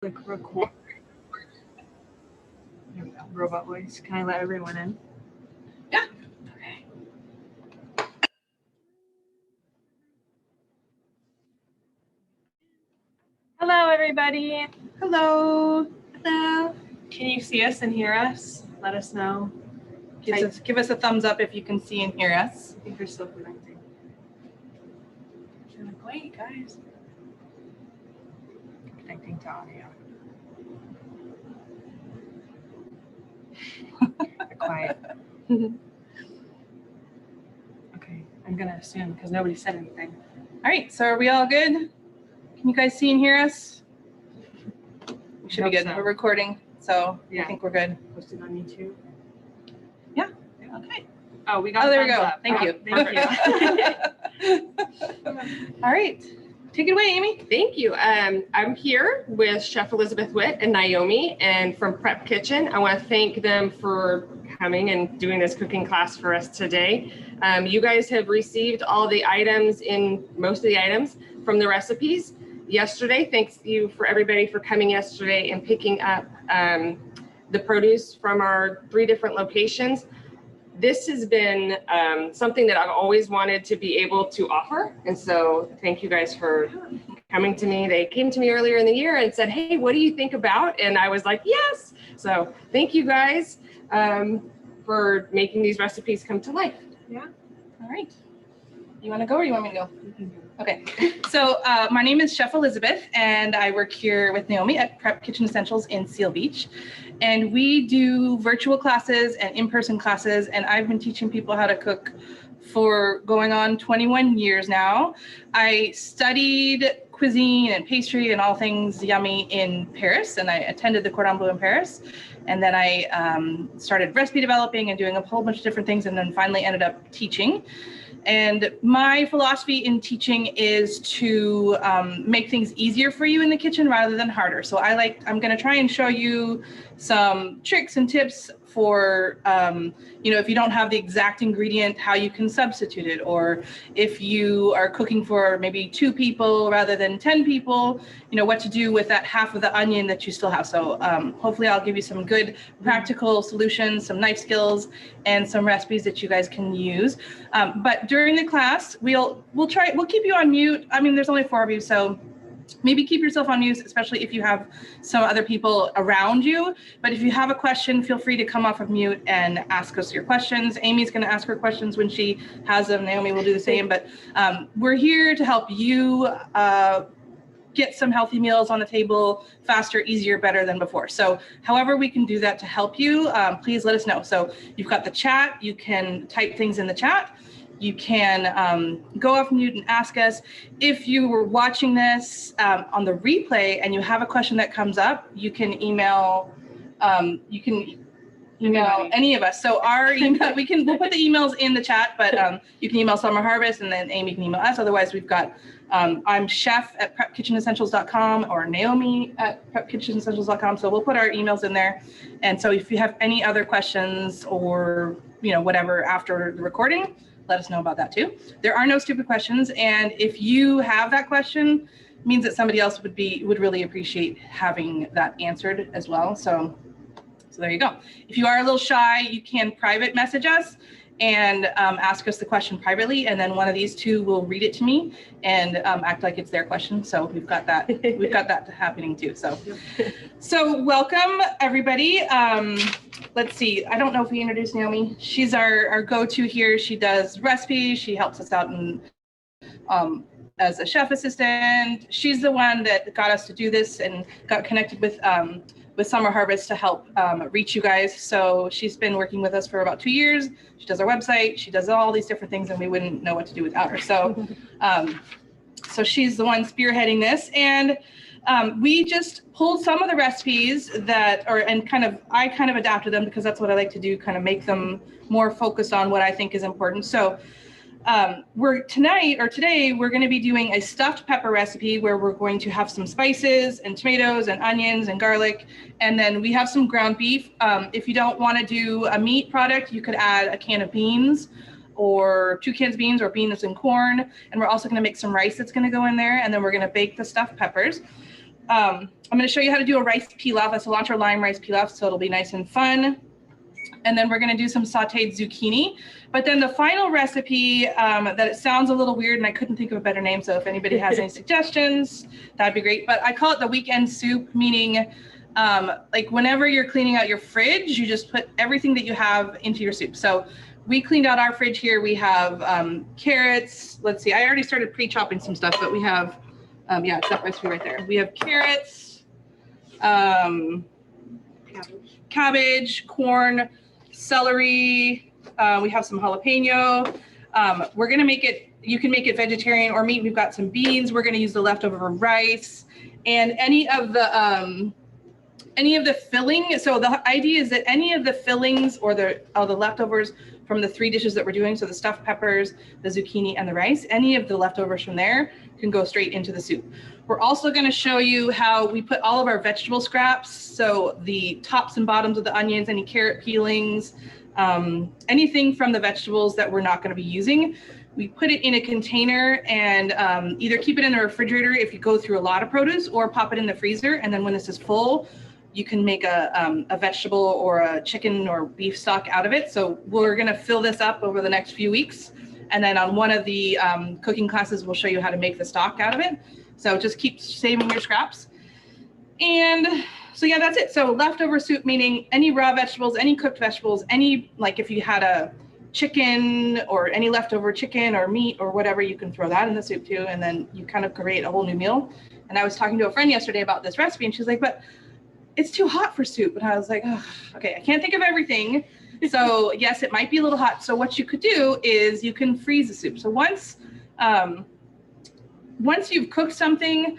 Click record. There we go. Robot voice. Can I let everyone in? Yeah. Okay. Hello, everybody. Hello. Hello. Can you see us and hear us? Let us know. Give us a thumbs up if you can see and hear us. I think they're still connecting. You're like, wait, guys. Connecting to audio. They're quiet. Okay, I'm gonna assume because nobody said anything. All right, so are we all good? Can you guys see and hear us? We should be good. So. We're recording, so Yeah. I think we're good. Posted on YouTube. Yeah. Okay. Oh, we got. Oh, there we go. Up. Thank you. Thank you. All right. Take it away, Amy. Thank you. I'm here with Chef Elizabeth Whitt and Naomi, and from Prep Kitchen. I want to thank them for coming and doing this cooking class for us today. You guys have received all the items most of the items from the recipes yesterday. Thanks you for everybody for coming yesterday and picking up the produce from our 3 different locations. This has been something that I've always wanted to be able to offer. And so thank you guys for coming to me. They came to me earlier in the year and said, hey, what do you think about? And I was like, yes. So thank you guys for making these recipes come to life. Yeah. All right. You want to go or you want me to go? Okay. So my name is Chef Elizabeth, and I work here with Naomi at Prep Kitchen Essentials in Seal Beach. And we do virtual classes and in-person classes, and I've been teaching people how to cook for going on 21 years now. I studied cuisine and pastry and all things yummy in Paris, and I attended the Cordon Bleu in Paris. And then I started recipe developing and doing a whole bunch of different things, and then finally ended up teaching. And my philosophy in teaching is to make things easier for you in the kitchen rather than harder. So I'm going to try and show you some tricks and tips for, if you don't have the exact ingredient, how you can substitute it, or if you are cooking for maybe 2 people rather than 10 people, what to do with that half of the onion that you still have. So hopefully I'll give you some good practical solutions, some knife skills, and some recipes that you guys can use. But during the class, we'll keep you on mute. I mean, there's only 4 of you, so maybe keep yourself on mute, especially if you have some other people around you. But if you have a question, feel free to come off of mute and ask us your questions. Amy's going to ask her questions when she has them. Naomi will do the same. But we're here to help you get some healthy meals on the table faster, easier, better than before. So however we can do that to help you, please let us know. So you've got the chat. You can type things in the chat. You can go off mute and ask us. If you were watching this on the replay and you have a question that comes up, you can email any of us. So our email, we'll put the emails in the chat, but you can email Summer Harvest, and then Amy can email us. Otherwise, we've got I'm chef at prepkitchenessentials.com or Naomi at prepkitchenessentials.com. So we'll put our emails in there. And so if you have any other questions or whatever after the recording, let us know about that too. There are no stupid questions, and if you have that question, it means that somebody else would really appreciate having that answered as well. So there you go. If you are a little shy, you can private message us and ask us the question privately, and then one of these 2 will read it to me and act like it's their question. So we've got that. We've got that happening too. So welcome everybody. Let's see. I don't know if we introduced Naomi. She's our go-to here. She does recipes. She helps us out as a chef assistant. She's the one that got us to do this and got connected with Summer Harvest to help reach you guys. So she's been working with us for about 2 years. She does our website. She does all these different things, and we wouldn't know what to do without her. So, so she's the one spearheading this. And we just pulled some of the recipes I kind of adapted them because that's what I like to do, kind of make them more focused on what I think is important. So today we're going to be doing a stuffed pepper recipe where we're going to have some spices and tomatoes and onions and garlic, and then we have some ground beef. If you don't want to do a meat product, you could add a can of beans or 2 cans of beans or beans and corn, and we're also going to make some rice that's going to go in there, and then we're going to bake the stuffed peppers. I'm going to show you how to do a rice pilaf, a cilantro lime rice pilaf, so it'll be nice and fun. And then we're going to do some sautéed zucchini. But then the final recipe that it sounds a little weird and I couldn't think of a better name. So if anybody has any suggestions, that'd be great. But I call it the weekend soup, meaning like whenever you're cleaning out your fridge, you just put everything that you have into your soup. So we cleaned out our fridge here. We have carrots. Let's see, I already started pre-chopping some stuff, but we have, yeah, it's that recipe right there. We have carrots, cabbage, corn, celery. We have some jalapeno. We're gonna make it, you can make it vegetarian or meat. We've got some beans. We're gonna use the leftover rice and any of the filling. So the idea is that any of the fillings or the leftovers from the 3 dishes that we're doing, so the stuffed peppers, the zucchini, and the rice, any of the leftovers from there can go straight into the soup. We're also going to show you how we put all of our vegetable scraps, so the tops and bottoms of the onions, any carrot peelings, anything from the vegetables that we're not going to be using. We put it in a container and either keep it in the refrigerator if you go through a lot of produce, or pop it in the freezer, and then when this is full, you can make a vegetable or a chicken or beef stock out of it. So we're gonna fill this up over the next few weeks. And then on one of the cooking classes, we'll show you how to make the stock out of it. So just keep saving your scraps. And so yeah, that's it. So leftover soup, meaning any raw vegetables, any cooked vegetables, any, like if you had a chicken or any leftover chicken or meat or whatever, you can throw that in the soup too. And then you kind of create a whole new meal. And I was talking to a friend yesterday about this recipe and she's like, but it's too hot for soup. And I was like, oh, okay, I can't think of everything. So yes, it might be a little hot. So what you could do is you can freeze the soup. So once you've cooked something,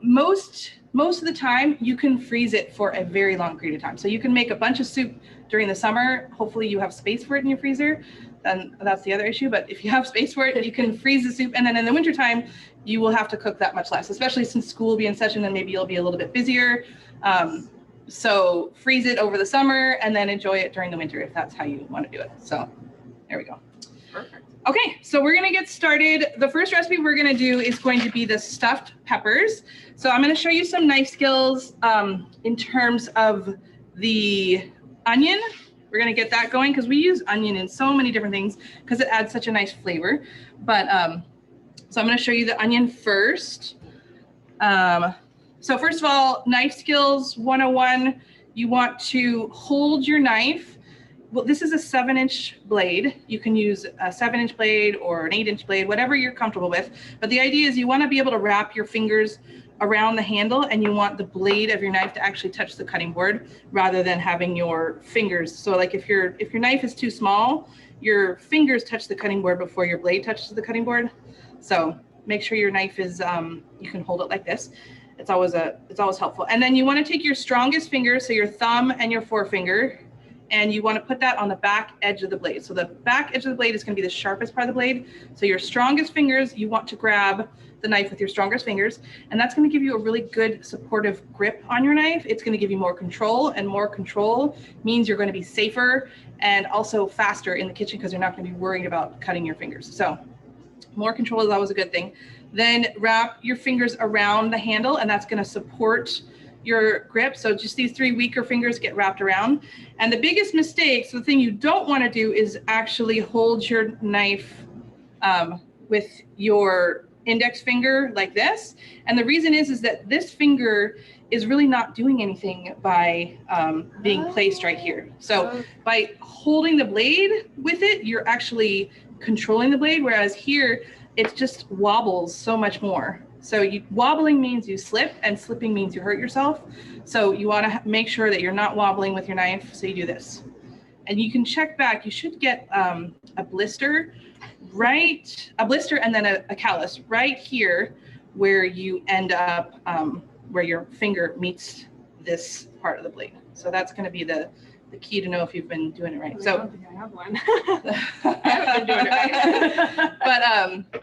most of the time you can freeze it for a very long period of time. So you can make a bunch of soup during the summer. Hopefully you have space for it in your freezer. And that's the other issue. But if you have space for it, you can freeze the soup. And then in the wintertime, you will have to cook that much less, especially since school will be in session and maybe you'll be a little bit busier. So freeze it over the summer and then enjoy it during the winter if that's how you want to do it. So there we go. Perfect. Okay, so we're gonna get started. The first recipe we're gonna do is going to be the stuffed peppers. So I'm gonna show you some knife skills in terms of the onion. We're gonna get that going because we use onion in so many different things because it adds such a nice flavor. But so I'm gonna show you the onion first. So first of all, knife skills 101, you want to hold your knife. Well, this is a 7-inch blade. You can use a 7-inch blade or an 8-inch blade, whatever you're comfortable with. But the idea is you want to be able to wrap your fingers around the handle and you want the blade of your knife to actually touch the cutting board rather than having your fingers. So like if your knife is too small, your fingers touch the cutting board before your blade touches the cutting board. So make sure your knife is, you can hold it like this. It's always helpful. And then you want to take your strongest finger, so your thumb and your forefinger, and you want to put that on the back edge of the blade. So the back edge of the blade is going to be the sharpest part of the blade. So your strongest fingers, you want to grab the knife with your strongest fingers, and that's going to give you a really good supportive grip on your knife. It's going to give you more control, and more control means you're going to be safer and also faster in the kitchen because you're not going to be worried about cutting your fingers. So more control is always a good thing. Then wrap your fingers around the handle, and that's going to support your grip. So just these 3 weaker fingers get wrapped around. And the biggest mistake, so the thing you don't want to do is actually hold your knife with your index finger like this. And the reason is that this finger is really not doing anything by being placed right here. So by holding the blade with it, you're actually controlling the blade, whereas here, it just wobbles so much more. So wobbling means you slip, and slipping means you hurt yourself. So you want to make sure that you're not wobbling with your knife. So you do this. And you can check back. You should get a blister, and then a callus right here where you end up, where your finger meets this part of the blade. So that's going to be the key to know if you've been doing it right. I So don't think I have one. I haven't been doing it right. But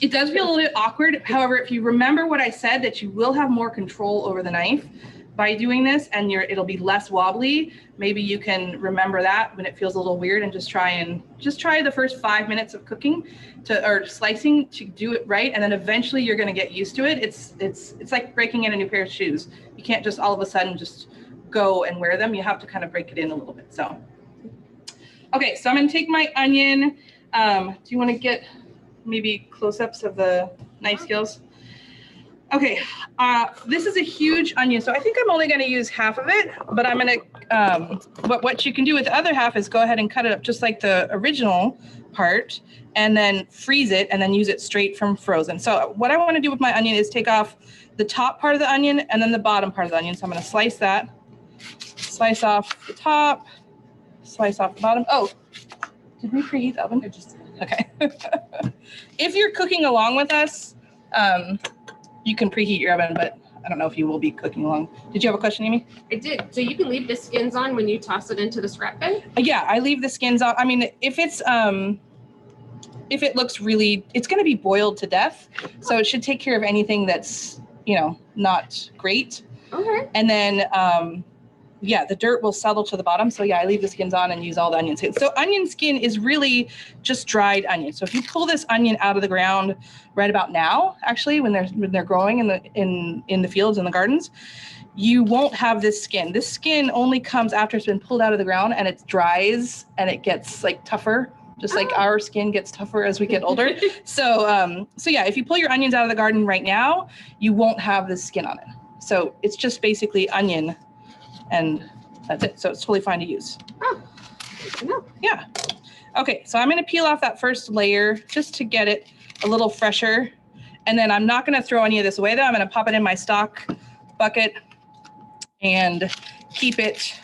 it does feel a little bit awkward. However, if you remember what I said, that you will have more control over the knife by doing this, and it'll be less wobbly. Maybe you can remember that when it feels a little weird, and just try the first 5 minutes of cooking or slicing to do it right, and then eventually you're going to get used to it. It's like breaking in a new pair of shoes. You can't just all of a sudden just go and wear them. You have to kind of break it in a little bit. So, okay, so I'm going to take my onion. Do you want to get maybe close-ups of the knife skills? Okay, this is a huge onion, so I think I'm only going to use half of it, but I'm going to, what you can do with the other half is go ahead and cut it up just like the original part, and then freeze it, and then use it straight from frozen. So what I want to do with my onion is take off the top part of the onion and then the bottom part of the onion. So I'm going to slice that, slice off the top, slice off the bottom. Oh, did we preheat the oven? Okay. If you're cooking along with us, you can preheat your oven, but I don't know if you will be cooking along. Did you have a question, Amy? I did. So you can leave the skins on when you toss it into the scrap bin? Yeah, I leave the skins on. I mean, if it looks really, it's going to be boiled to death. So it should take care of anything that's, not great. Okay. And then, yeah, the dirt will settle to the bottom. So yeah, I leave the skins on and use all the onion skins. So onion skin is really just dried onion. So if you pull this onion out of the ground right about now, actually, when they're growing in the fields and the gardens, you won't have this skin. This skin only comes after it's been pulled out of the ground, and it dries and it gets like tougher, just like our skin gets tougher as we get older. So yeah, if you pull your onions out of the garden right now, you won't have this skin on it. So it's just basically onion, and that's it. So it's totally fine to use. Oh, good to know. Yeah. Okay, so I'm going to peel off that first layer just to get it a little fresher. And then I'm not going to throw any of this away, though. I'm going to pop it in my stock bucket and keep it.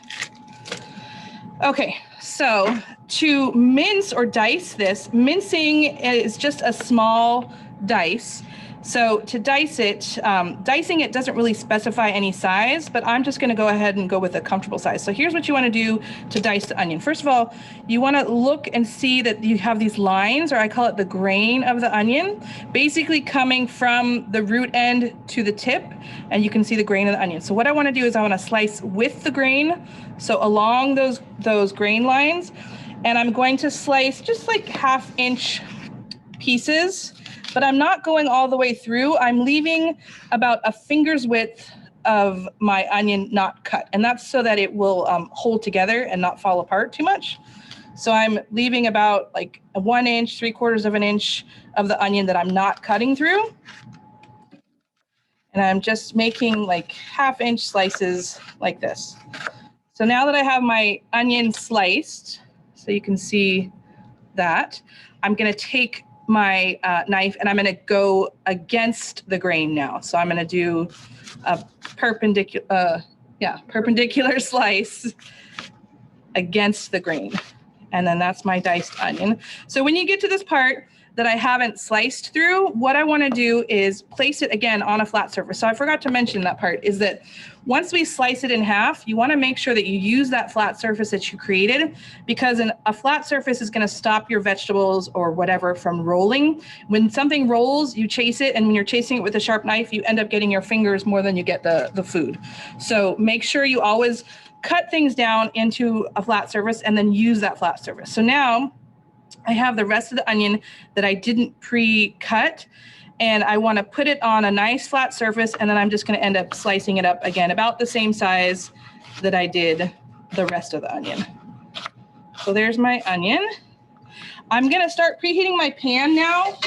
Okay, so to mince or dice this, mincing is just a small dice. So to dice it, dicing it doesn't really specify any size, but I'm just going to go ahead and go with a comfortable size. So here's what you want to do to dice the onion. First of all, you want to look and see that you have these lines, or I call it the grain of the onion, basically coming from the root end to the tip, and you can see the grain of the onion. So what I want to do is I want to slice with the grain, so along those grain lines, and I'm going to slice just like 1/2 inch pieces. But I'm not going all the way through. I'm leaving about a finger's width of my onion not cut. And that's so that it will hold together and not fall apart too much. So I'm leaving about like a 1 inch, 3/4 of an inch of the onion that I'm not cutting through. And I'm just making like 1/2 inch slices like this. So now that I have my onion sliced, so you can see that, I'm gonna take my knife, and I'm going to go against the grain now. So I'm going to do a perpendicular slice against the grain. And then that's my diced onion. So when you get to this part that I haven't sliced through, what I want to do is place it again on a flat surface. So I forgot to mention that part, is that once we slice it in half, you want to make sure that you use that flat surface that you created, because a flat surface is going to stop your vegetables or whatever from rolling. When something rolls, you chase it, and when you're chasing it with a sharp knife, you end up getting your fingers more than you get the food. So make sure you always cut things down into a flat surface and then use that flat surface. So now I have the rest of the onion that I didn't pre-cut, and I want to put it on a nice flat surface, and then I'm just going to end up slicing it up again about the same size that I did the rest of the onion. So there's my onion. I'm going to start preheating my pan now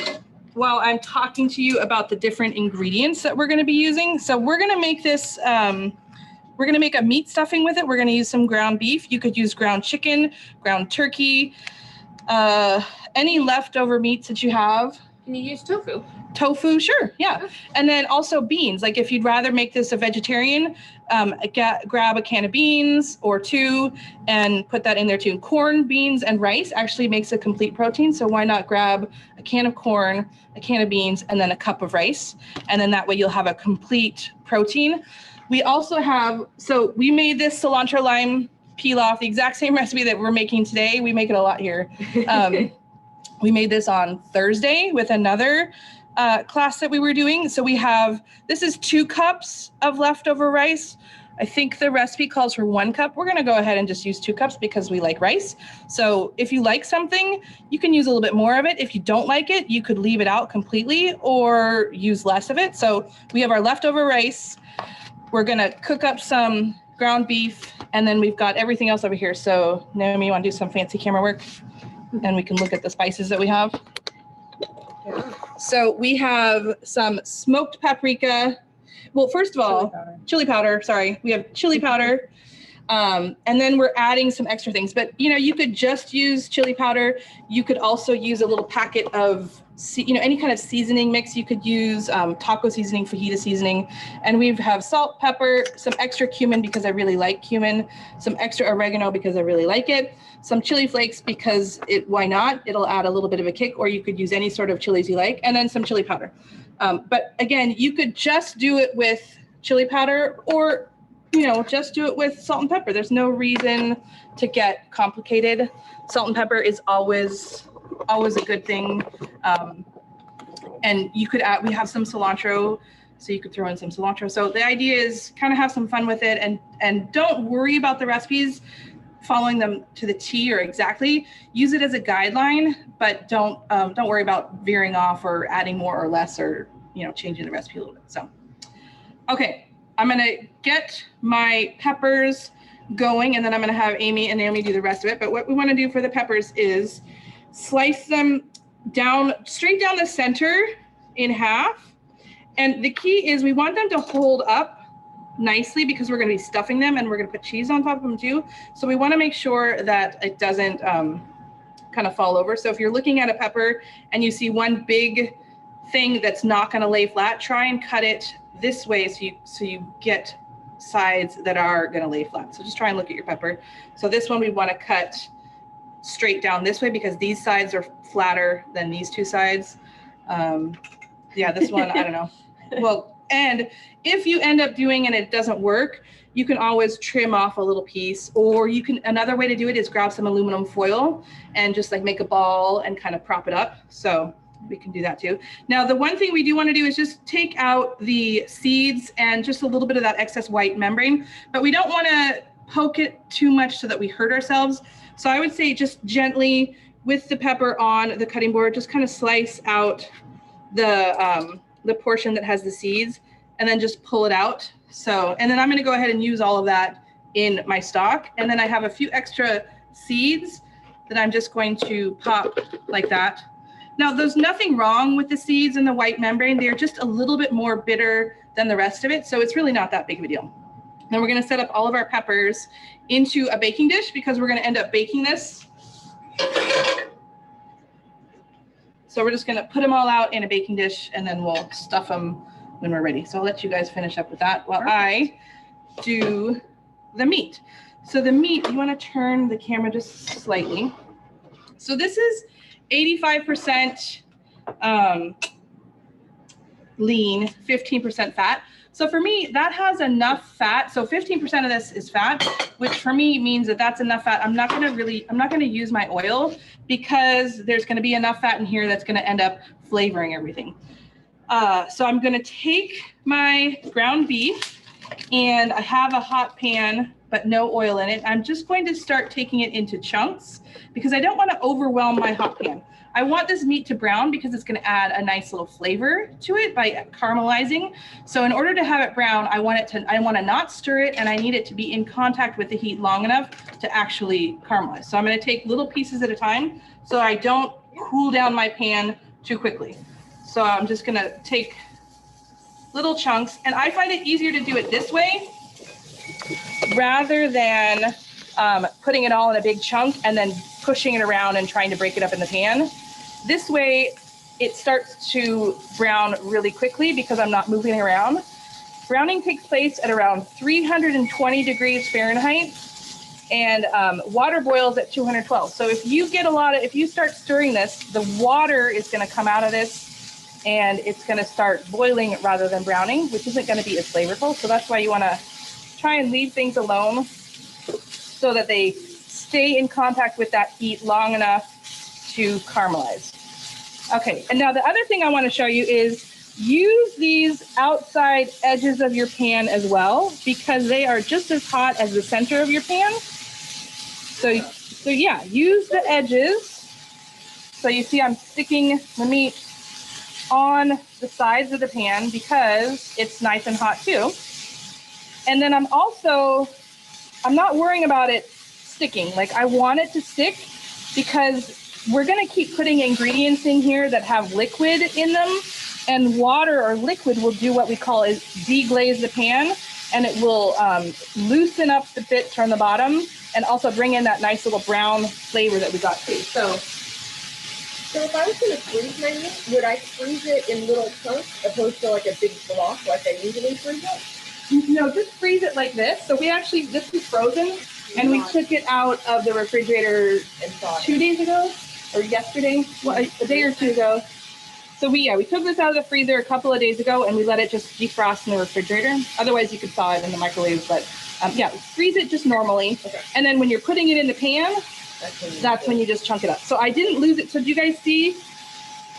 while I'm talking to you about the different ingredients that we're going to be using. So we're going to make this, we're going to make a meat stuffing with it. We're going to use some ground beef. You could use ground chicken, ground turkey, any leftover meats that you have. Can you use tofu? Tofu, sure, yeah. And then also beans. Like if you'd rather make this a vegetarian, grab a can of beans or 2 and put that in there too. Corn, beans, and rice actually makes a complete protein. So why not grab a can of corn, a can of beans, and then a cup of rice. And then that way you'll have a complete protein. We also have, so we made this cilantro lime pilaf, the exact same recipe that we're making today. We make it a lot here. We made this on Thursday with another class that we were doing. So we have, this is 2 cups of leftover rice. I think the recipe calls for 1 cup. We're gonna go ahead and just use 2 cups because we like rice. So if you like something, you can use a little bit more of it. If you don't like it, you could leave it out completely or use less of it. So we have our leftover rice. We're gonna cook up some ground beef, and then we've got everything else over here. So Naomi, you wanna do some fancy camera work? And we can look at the spices that we have. So we have some smoked paprika. Well, first of all, chili powder, sorry. We have chili powder. And then we're adding some extra things, but you know, you could just use chili powder. You could also use a little packet of, any kind of seasoning mix. You could use taco seasoning, fajita seasoning. And we have salt, pepper, some extra cumin because I really like cumin, some extra oregano because I really like it, some chili flakes because why not? It'll add a little bit of a kick, or you could use any sort of chilies you like, and then some chili powder. But again, you could just do it with chili powder, or just do it with salt and pepper. There's no reason to get complicated. Salt and pepper is always a good thing. And you could add, we have some cilantro, so you could throw in some cilantro. So the idea is kind of have some fun with it, and don't worry about the recipes, following them to the T or exactly. Use it as a guideline, but don't worry about veering off or adding more or less, or changing the recipe a little bit. So, okay. I'm gonna get my peppers going, and then I'm gonna have Amy and Naomi do the rest of it. But what we wanna do for the peppers is slice them down, straight down the center in half. And the key is we want them to hold up nicely because we're gonna be stuffing them, and we're gonna put cheese on top of them too. So we wanna make sure that it doesn't kind of fall over. So if you're looking at a pepper and you see one big thing that's not gonna lay flat, try and cut it this way so you get sides that are gonna lay flat. So just try and look at your pepper. So this one we wanna cut straight down this way because these sides are flatter than these 2 sides. Yeah, this one, I don't know. Well, and if you end up doing and it doesn't work, you can always trim off a little piece, or another way to do it is grab some aluminum foil and just like make a ball and kind of prop it up. So we can do that too. Now, the one thing we do want to do is just take out the seeds and just a little bit of that excess white membrane, but we don't want to poke it too much so that we hurt ourselves. So I would say just gently with the pepper on the cutting board, just kind of slice out the portion that has the seeds, and then just pull it out. So, and then I'm going to go ahead and use all of that in my stock. And then I have a few extra seeds that I'm just going to pop like that. Now, there's nothing wrong with the seeds and the white membrane. They're just a little bit more bitter than the rest of it. So it's really not that big of a deal. Then we're going to set up all of our peppers into a baking dish because we're going to end up baking this. So we're just going to put them all out in a baking dish, and then we'll stuff them when we're ready. So I'll let you guys finish up with that while I do the meat. So the meat, you want to turn the camera just slightly. So this is 85% lean, 15% fat. So for me, that has enough fat. So 15% of this is fat, which for me means that that's enough fat. I'm not going to use my oil because there's going to be enough fat in here that's going to end up flavoring everything. So I'm going to take my ground beef, and I have a hot pan, but no oil in it. I'm just going to start taking it into chunks because I don't want to overwhelm my hot pan. I want this meat to brown because it's going to add a nice little flavor to it by caramelizing. So in order to have it brown, I want to not stir it, and I need it to be in contact with the heat long enough to actually caramelize. So I'm going to take little pieces at a time so I don't cool down my pan too quickly. So I'm just going to take little chunks, and I find it easier to do it this way rather than putting it all in a big chunk and then pushing it around and trying to break it up in the pan. This way, it starts to brown really quickly because I'm not moving around. Browning takes place at around 320 degrees Fahrenheit, and water boils at 212. So if you start stirring this, the water is going to come out of this, and it's going to start boiling rather than browning, which isn't going to be as flavorful. So that's why you want to try and leave things alone so that they stay in contact with that heat long enough to caramelize. Okay, and now the other thing I want to show you is use these outside edges of your pan as well, because they are just as hot as the center of your pan. So yeah, use the edges. So you see I'm sticking the meat on the sides of the pan because it's nice and hot too. And then I'm not worrying about it sticking. Like, I want it to stick because we're gonna keep putting ingredients in here that have liquid in them, and water or liquid will do what we call is deglaze the pan, and it will loosen up the bits on the bottom and also bring in that nice little brown flavor that we got too. So if I was going to freeze my meat, would I freeze it in little chunks opposed to like a big block like I usually freeze it? no, just freeze it like this. So this is frozen, and we took it out of the refrigerator 2 days ago or yesterday, a day or two ago. So we took this out of the freezer a couple of days ago, and we let it just defrost in the refrigerator. Otherwise, you could thaw it in the microwave, but yeah, freeze it just normally. Okay. And then when you're putting it in the pan, that's when you just chunk it up. So I didn't lose it. So do you guys see?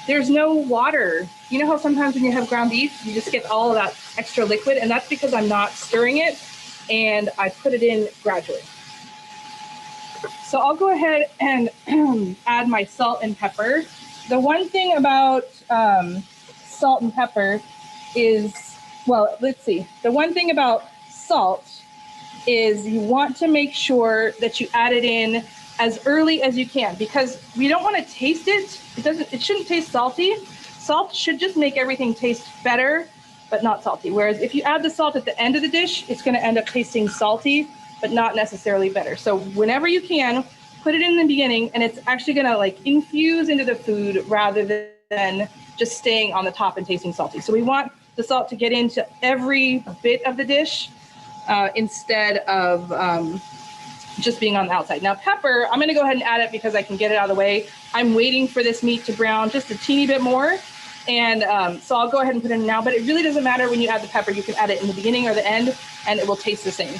There's no water. You know how sometimes when you have ground beef, you just get all of that extra liquid, and that's because I'm not stirring it, and I put it in gradually. So I'll go ahead and add my salt and pepper. The one thing about salt and pepper is, well, let's see. The one thing about salt is you want to make sure that you add it in as early as you can, because we don't want to taste it. It shouldn't taste salty. Salt should just make everything taste better, but not salty. Whereas if you add the salt at the end of the dish, it's going to end up tasting salty, but not necessarily better. So whenever you can, put it in the beginning, and it's actually going to like infuse into the food rather than just staying on the top and tasting salty. So we want the salt to get into every bit of the dish instead of just being on the outside. Now pepper, I'm going to go ahead and add it because I can get it out of the way. I'm waiting for this meat to brown just a teeny bit more. And so I'll go ahead and put it in now, but it really doesn't matter when you add the pepper. You can add it in the beginning or the end, and it will taste the same.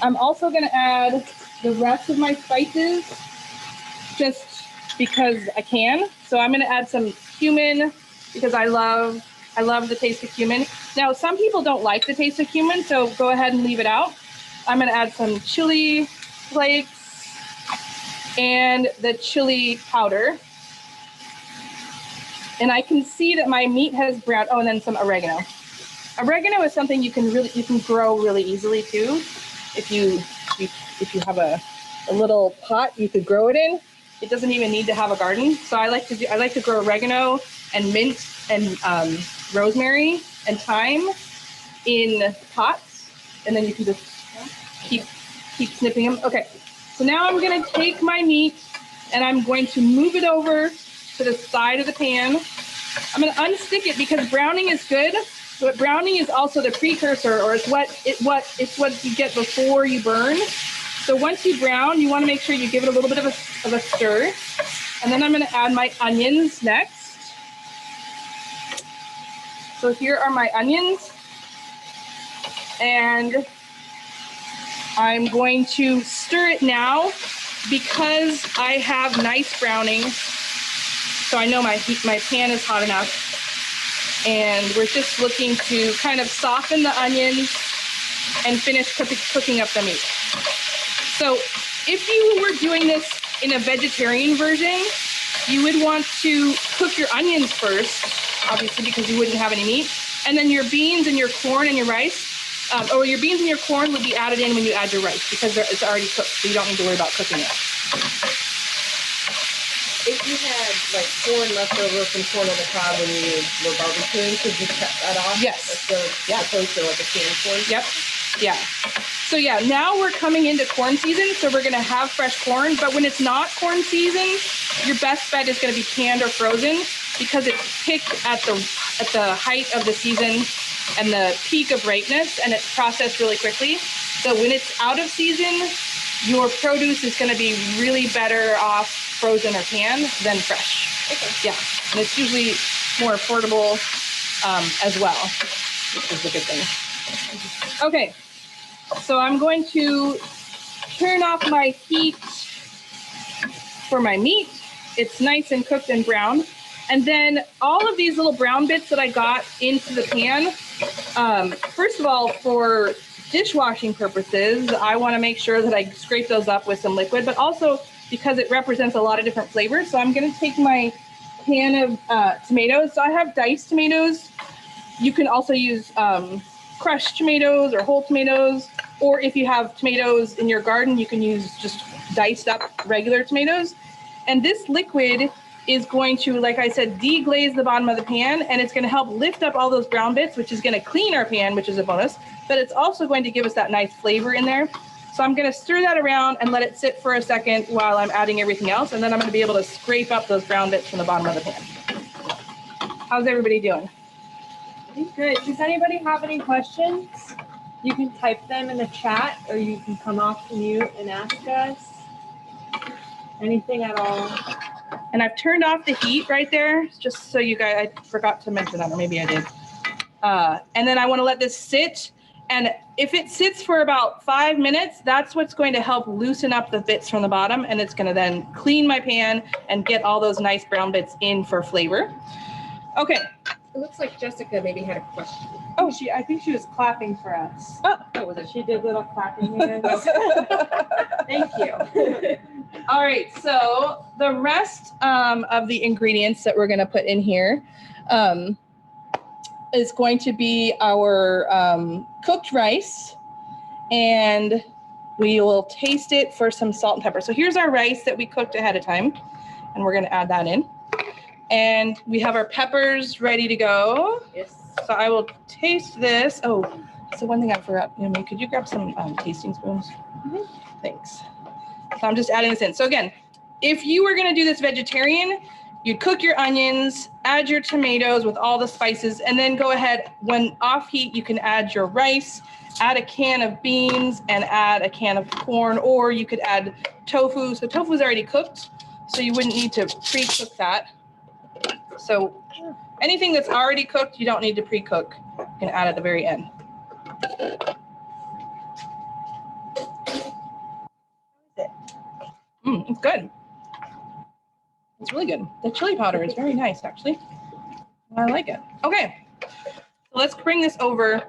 I'm also going to add the rest of my spices just because I can. So I'm going to add some cumin because I love the taste of cumin. Now, some people don't like the taste of cumin, so go ahead and leave it out. I'm going to add some chili flakes and the chili powder. And I can see that my meat has browned. Oh, and then some oregano. Oregano is something you can grow really easily too. If you have a little pot, you could grow it in. It doesn't even need to have a garden. So I like to grow oregano and mint and rosemary and thyme in pots, and then you can just keep snipping them. Okay, so now I'm going to take my meat and I'm going to move it over to the side of the pan. I'm going to unstick it because browning is good, but browning is also the precursor, or it's what you get before you burn. So once you brown, you want to make sure you give it a little bit of a stir. And then I'm going to add my onions next. So here are my onions. And I'm going to stir it now because I have nice browning. So I know my pan is hot enough. And we're just looking to kind of soften the onions and finish cooking up the meat. So if you were doing this in a vegetarian version, you would want to cook your onions first, obviously because you wouldn't have any meat. And then your beans and your corn and your rice, or your beans and your corn would be added in when you add your rice because it's already cooked, so you don't need to worry about cooking it. If you had like corn left over from corn on the cob when you were barbecuing, could you cut that off? Yes. Opposed to like a canned corn? Yep. Yeah. So yeah, now we're coming into corn season, so we're gonna have fresh corn, but when it's not corn season, your best bet is gonna be canned or frozen because it's picked at the height of the season and the peak of ripeness, and it's processed really quickly. So when it's out of season, your produce is gonna be really better off frozen or canned than fresh. Okay. Yeah, and it's usually more affordable as well, which is a good thing. Okay, so I'm going to turn off my heat for my meat. It's nice and cooked and brown. And then all of these little brown bits that I got into the pan, first of all, for dishwashing purposes, I want to make sure that I scrape those up with some liquid, but also because it represents a lot of different flavors. So I'm going to take my pan of tomatoes. So I have diced tomatoes. You can also use crushed tomatoes or whole tomatoes, or if you have tomatoes in your garden, you can use just diced up regular tomatoes. And this liquid is going to, like I said, deglaze the bottom of the pan, and it's going to help lift up all those brown bits, which is going to clean our pan, which is a bonus, but it's also going to give us that nice flavor in there. So I'm going to stir that around and let it sit for a second while I'm adding everything else, and then I'm going to be able to scrape up those brown bits from the bottom of the pan. How's everybody doing? Good. Does anybody have any questions? You can type them in the chat, or you can come off mute and ask us anything at all. And I've turned off the heat right there, just so you guys, I forgot to mention that, or maybe I did. And then I want to let this sit. And if it sits for about 5 minutes, that's what's going to help loosen up the bits from the bottom. And it's going to then clean my pan and get all those nice brown bits in for flavor. Okay. It looks like Jessica maybe had a question. Oh, I think she was clapping for us. Oh, was it? She did little clapping hands. Thank you. All right, so the rest of the ingredients that we're going to put in here is going to be our cooked rice, and we will taste it for some salt and pepper. So here's our rice that we cooked ahead of time, and we're going to add that in. And we have our peppers ready to go. Yes. So I will taste this. Oh, so one thing I forgot, Naomi, could you grab some tasting spoons? Mm-hmm. Thanks. So I'm just adding this in. So again, if you were going to do this vegetarian, you'd cook your onions, add your tomatoes with all the spices, and then go ahead, when off heat, you can add your rice, add a can of beans, and add a can of corn, or you could add tofu. So tofu is already cooked, so you wouldn't need to pre-cook that. So anything that's already cooked, you don't need to pre-cook. You can add at the very end. It's good. It's really good. The chili powder is very nice, actually. I like it. Okay, so let's bring this over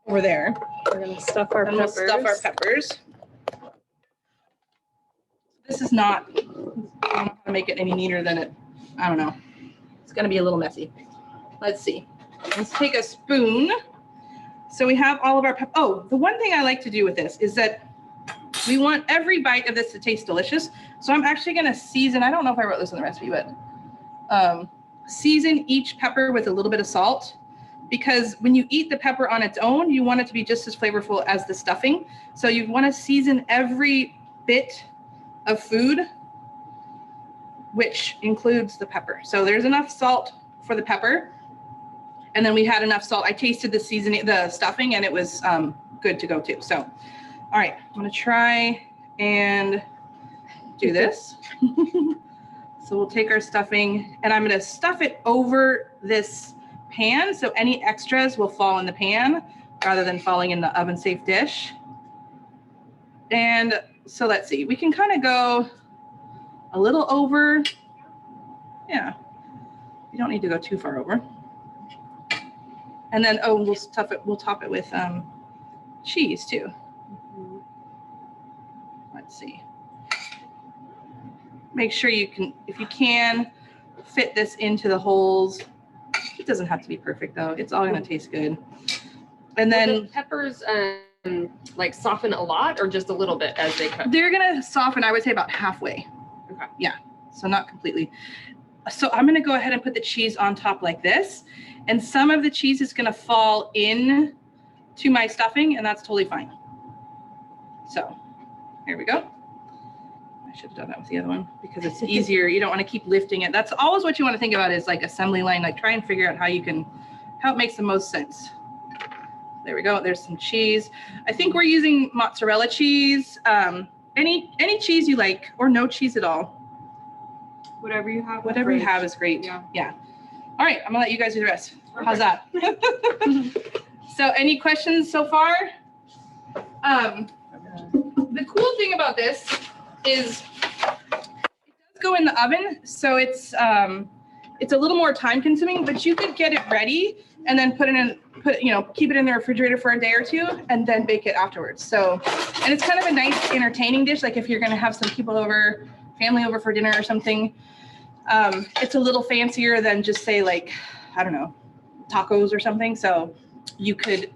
there. We're gonna stuff our And peppers. we'll stuff our peppers. This is not, I'm not gonna make it any neater than it, I don't know. It's gonna be a little messy. Let's see. Let's take a spoon. So we have all of our peppers. Oh, the one thing I like to do with this is that we want every bite of this to taste delicious. So I'm actually gonna season, I don't know if I wrote this in the recipe, but season each pepper with a little bit of salt, because when you eat the pepper on its own, you want it to be just as flavorful as the stuffing. So you wanna season every bit of food, which includes the pepper. So there's enough salt for the pepper. And then we had enough salt. I tasted the seasoning, the stuffing, and it was good to go too. So, all right, I'm gonna try and do this. So we'll take our stuffing, and I'm gonna stuff it over this pan, so any extras will fall in the pan rather than falling in the oven-safe dish. And so let's see, we can kind of go a little over. Yeah, you don't need to go too far over. And then, oh, we'll top it with cheese too. Let's see. Make sure you can, if you can, fit this into the holes. It doesn't have to be perfect though. It's all gonna taste good. And then Will the peppers like soften a lot or just a little bit as they cook? they're gonna soften, I would say about halfway. Okay. Yeah, so not completely. So I'm gonna go ahead and put the cheese on top like this, and some of the cheese is gonna fall in to my stuffing, and that's totally fine. So here we go. I should have done that with the other one because it's easier. You don't want to keep lifting it. That's always what you want to think about, is like assembly line, like try and figure out how it makes the most sense. There we go. There's some cheese. I think we're using mozzarella cheese. Any cheese you like, or no cheese at all. Whatever you have. Whatever you have is great. Yeah. All right, I'm gonna let you guys do the rest. How's that? So any questions so far? The cool thing about this is it does go in the oven. So it's it's a little more time consuming, but you could get it ready and then keep it in the refrigerator for a day or two and then bake it afterwards. So, and it's kind of a nice entertaining dish. Like if you're going to have some people over, family over for dinner or something, it's a little fancier than just say like, I don't know, tacos or something. So you could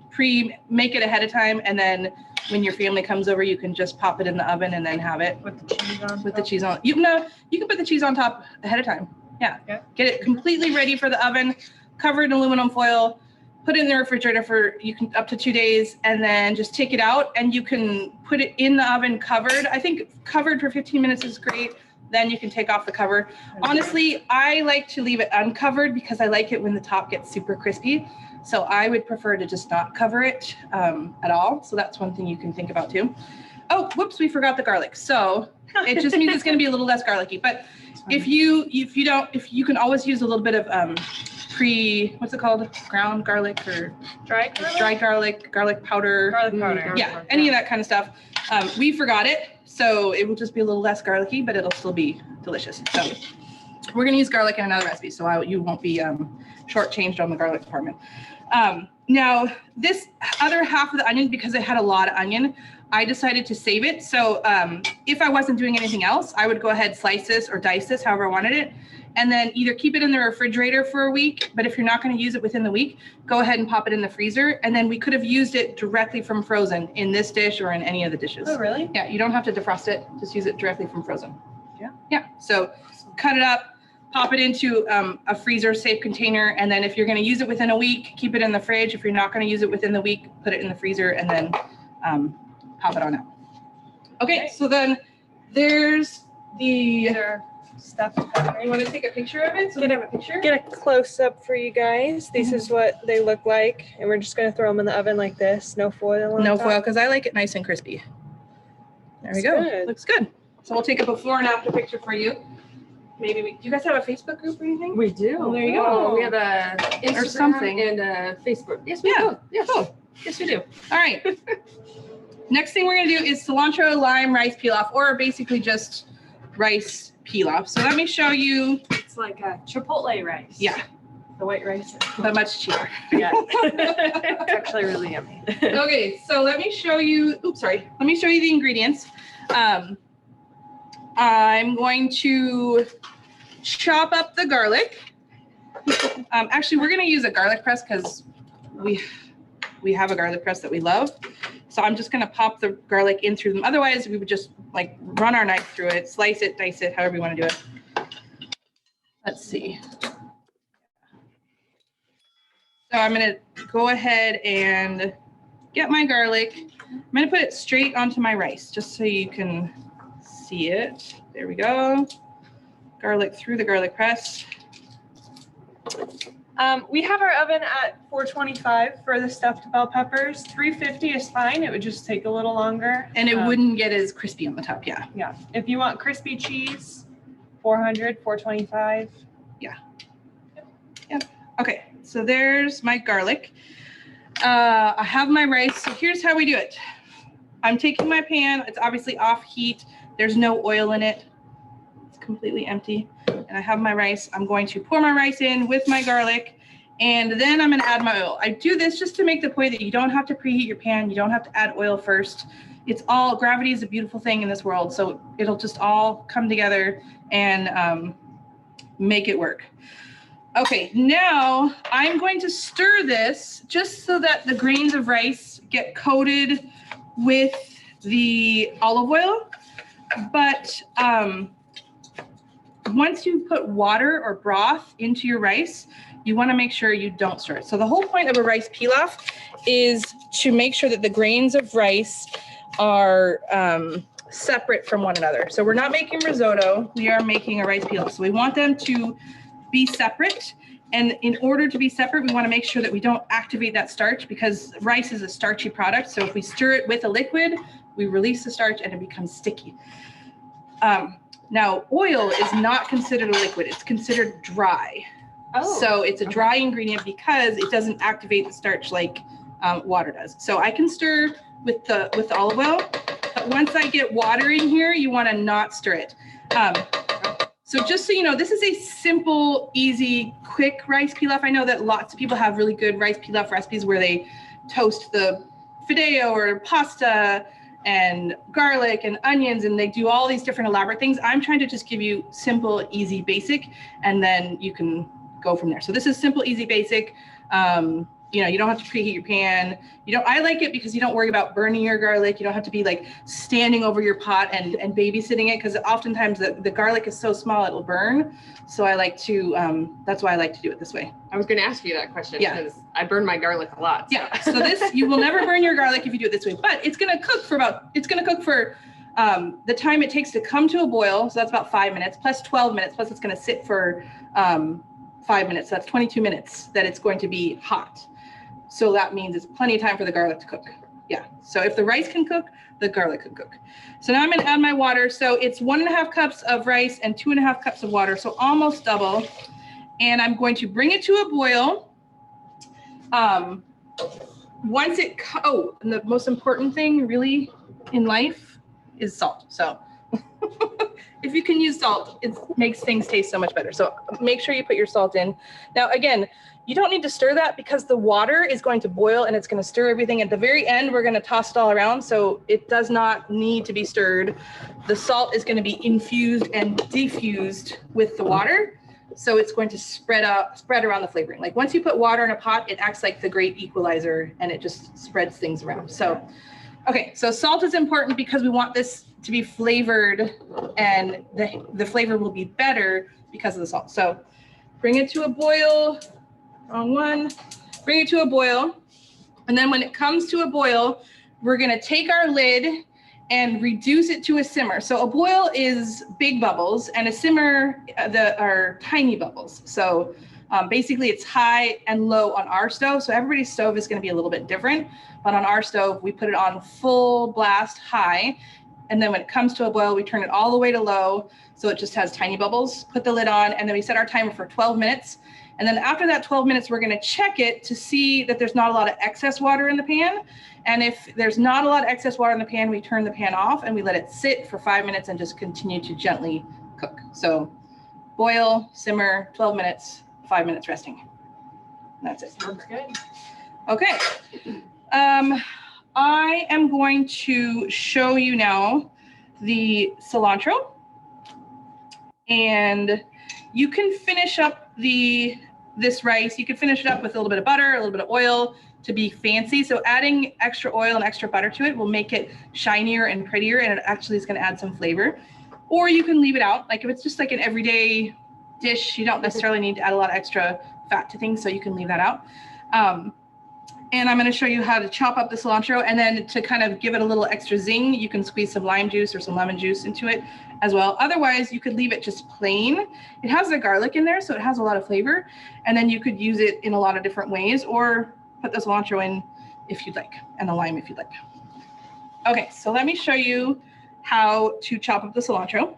make it ahead of time. And then when your family comes over, you can just pop it in the oven and then have it With the cheese on. with the cheese on. You can put the cheese on top ahead of time. Yeah. Get it completely ready for the oven, cover it in aluminum foil, put it in the refrigerator for up to 2 days, and then just take it out and you can put it in the oven covered. I think covered for 15 minutes is great. Then you can take off the cover. Honestly, I like to leave it uncovered because I like it when the top gets super crispy. So I would prefer to just not cover it at all. So that's one thing you can think about too. Oh, whoops, we forgot the garlic. So it just means it's going to be a little less garlicky. But if you can always use a little bit of what's it called? Ground garlic or Dried garlic? garlic powder. Garlic powder. Yeah, any of that kind of stuff. We forgot it, so it will just be a little less garlicky, but it'll still be delicious. So we're gonna use garlic in another recipe, so you won't be shortchanged on the garlic department. Now this other half of the onion, because it had a lot of onion, I decided to save it. So if I wasn't doing anything else, I would go ahead, slice this or dice this, however I wanted it, and then either keep it in the refrigerator for a week, but if you're not going to use it within the week, go ahead and pop it in the freezer. And then we could have used it directly from frozen in this dish or in any of the dishes. Oh, really? Yeah, you don't have to defrost it. Just use it directly from frozen. Yeah. Yeah, so cut it up, pop it into a freezer safe container. And then if you're going to use it within a week, keep it in the fridge. If you're not going to use it within the week, put it in the freezer and then pop it on out. Okay, so then there's the stuffed pepper. You want to take a picture of it? So we have a picture? Get a close up for you guys. This is what they look like. And we're just going to throw them in the oven like this. No foil on No top. foil, because I like it nice and crispy. There we Looks go. good. Looks good. So we'll take a before and after picture for you. Maybe do you guys have a Facebook group or anything? We do. Oh, there you go. Oh, we have a Instagram Or something. and a Facebook. Yes, we Yeah. do. Yes. Cool. Yes, we do. All right. Next thing we're going to do is cilantro lime rice pilaf, or basically just rice pilaf. So let me show you. It's like a chipotle rice. Yeah, The white rice. but much cheaper. Yeah. It's actually really yummy. Okay, so let me show you. Oops, sorry. Let me show you the ingredients. I'm going to chop up the garlic. Actually, we're going to use a garlic press because we have a garlic press that we love. So I'm just going to pop the garlic in through them. Otherwise, we would just like run our knife through it, slice it, dice it, however you want to do it. Let's see. So I'm going to go ahead and get my garlic. I'm going to put it straight onto my rice just so you can see it. There we go. Garlic through the garlic press. We have our oven at 425 for the stuffed bell peppers. 350 is fine. It would just take a little longer. And it wouldn't get as crispy on the top, yeah. Yeah. If you want crispy cheese, 400, 425. Yeah. Yep. Okay, so there's my garlic. I have my rice. So here's how we do it. I'm taking my pan. It's obviously off heat. There's no oil in it. It's completely empty. And I have my rice. I'm going to pour my rice in with my garlic, and then I'm going to add my oil. I do this just to make the point that you don't have to preheat your pan. You don't have to add oil first. It's all, gravity is a beautiful thing in this world. So it'll just all come together and make it work. Okay, now I'm going to stir this just so that the grains of rice get coated with the olive oil. But once you put water or broth into your rice, you want to make sure you don't stir it. So the whole point of a rice pilaf is to make sure that the grains of rice are separate from one another. So we're not making risotto, we are making a rice pilaf. So we want them to be separate. And in order to be separate, we want to make sure that we don't activate that starch, because rice is a starchy product. So if we stir it with a liquid, we release the starch and it becomes sticky. Now, oil is not considered a liquid. It's considered dry. Oh, so it's a dry ingredient because it doesn't activate the starch like water does. So I can stir with the olive oil, but once I get water in here, you want to not stir it. So So just so you know, this is a simple, easy, quick rice pilaf. I know that lots of people have really good rice pilaf recipes where they toast the fideo or pasta and garlic and onions, and they do all these different elaborate things. I'm trying to just give you simple, easy, basic, and then you can go from there. So this is simple, easy, basic. You know, you don't have to preheat your pan. I like it because you don't worry about burning your garlic. You don't have to be like standing over your pot and babysitting it, because oftentimes the garlic is so small it'll burn. So I like to, that's why I like to do it this way. I was going to ask you that question Yeah. because I burn my garlic a lot. So. Yeah, so this, you will never burn your garlic if you do it this way, but it's gonna cook for the time it takes to come to a boil. So that's about 5 minutes plus 12 minutes, plus it's gonna sit for 5 minutes. So that's 22 minutes that it's going to be hot. So that means it's plenty of time for the garlic to cook. Yeah, so if the rice can cook, the garlic can cook. So now I'm gonna add my water. So it's 1.5 cups of rice and 2.5 cups of water, so almost double. And I'm going to bring it to a boil. Once it, and the most important thing really in life is salt. So if you can use salt, it makes things taste so much better. So make sure you put your salt in. Now, again, you don't need to stir that because the water is going to boil and it's going to stir everything. At the very end, we're going to toss it all around. So it does not need to be stirred. The salt is going to be infused and diffused with the water. So it's going to spread around the flavoring. Like once you put water in a pot, it acts like the great equalizer and it just spreads things around. So, okay, so salt is important because we want this to be flavored, and the flavor will be better because of the salt. So bring it to a boil, wrong one, bring it to a boil. And then when it comes to a boil, we're gonna take our lid and reduce it to a simmer. So a boil is big bubbles and a simmer are tiny bubbles. So basically it's high and low on our stove. So everybody's stove is gonna be a little bit different, but on our stove, we put it on full blast high. And then when it comes to a boil, we turn it all the way to low. So it just has tiny bubbles, put the lid on, and then we set our timer for 12 minutes. And then after that 12 minutes, we're gonna check it to see that there's not a lot of excess water in the pan. And if there's not a lot of excess water in the pan, we turn the pan off and we let it sit for 5 minutes and just continue to gently cook. So boil, simmer, 12 minutes, 5 minutes resting. And that's it. Sounds good. Okay. I am going to show you now the cilantro. And you can finish up this rice. You can finish it up with a little bit of butter, a little bit of oil to be fancy. So adding extra oil and extra butter to it will make it shinier and prettier, and it actually is going to add some flavor. Or you can leave it out. Like if it's just like an everyday dish, you don't necessarily need to add a lot of extra fat to things, so you can leave that out. And I'm going to show you how to chop up the cilantro, and then to kind of give it a little extra zing, you can squeeze some lime juice or some lemon juice into it as well. Otherwise, you could leave it just plain. It has the garlic in there, so it has a lot of flavor, and then you could use it in a lot of different ways, or put the cilantro in if you'd like, and the lime if you'd like. Okay, so let me show you how to chop up the cilantro.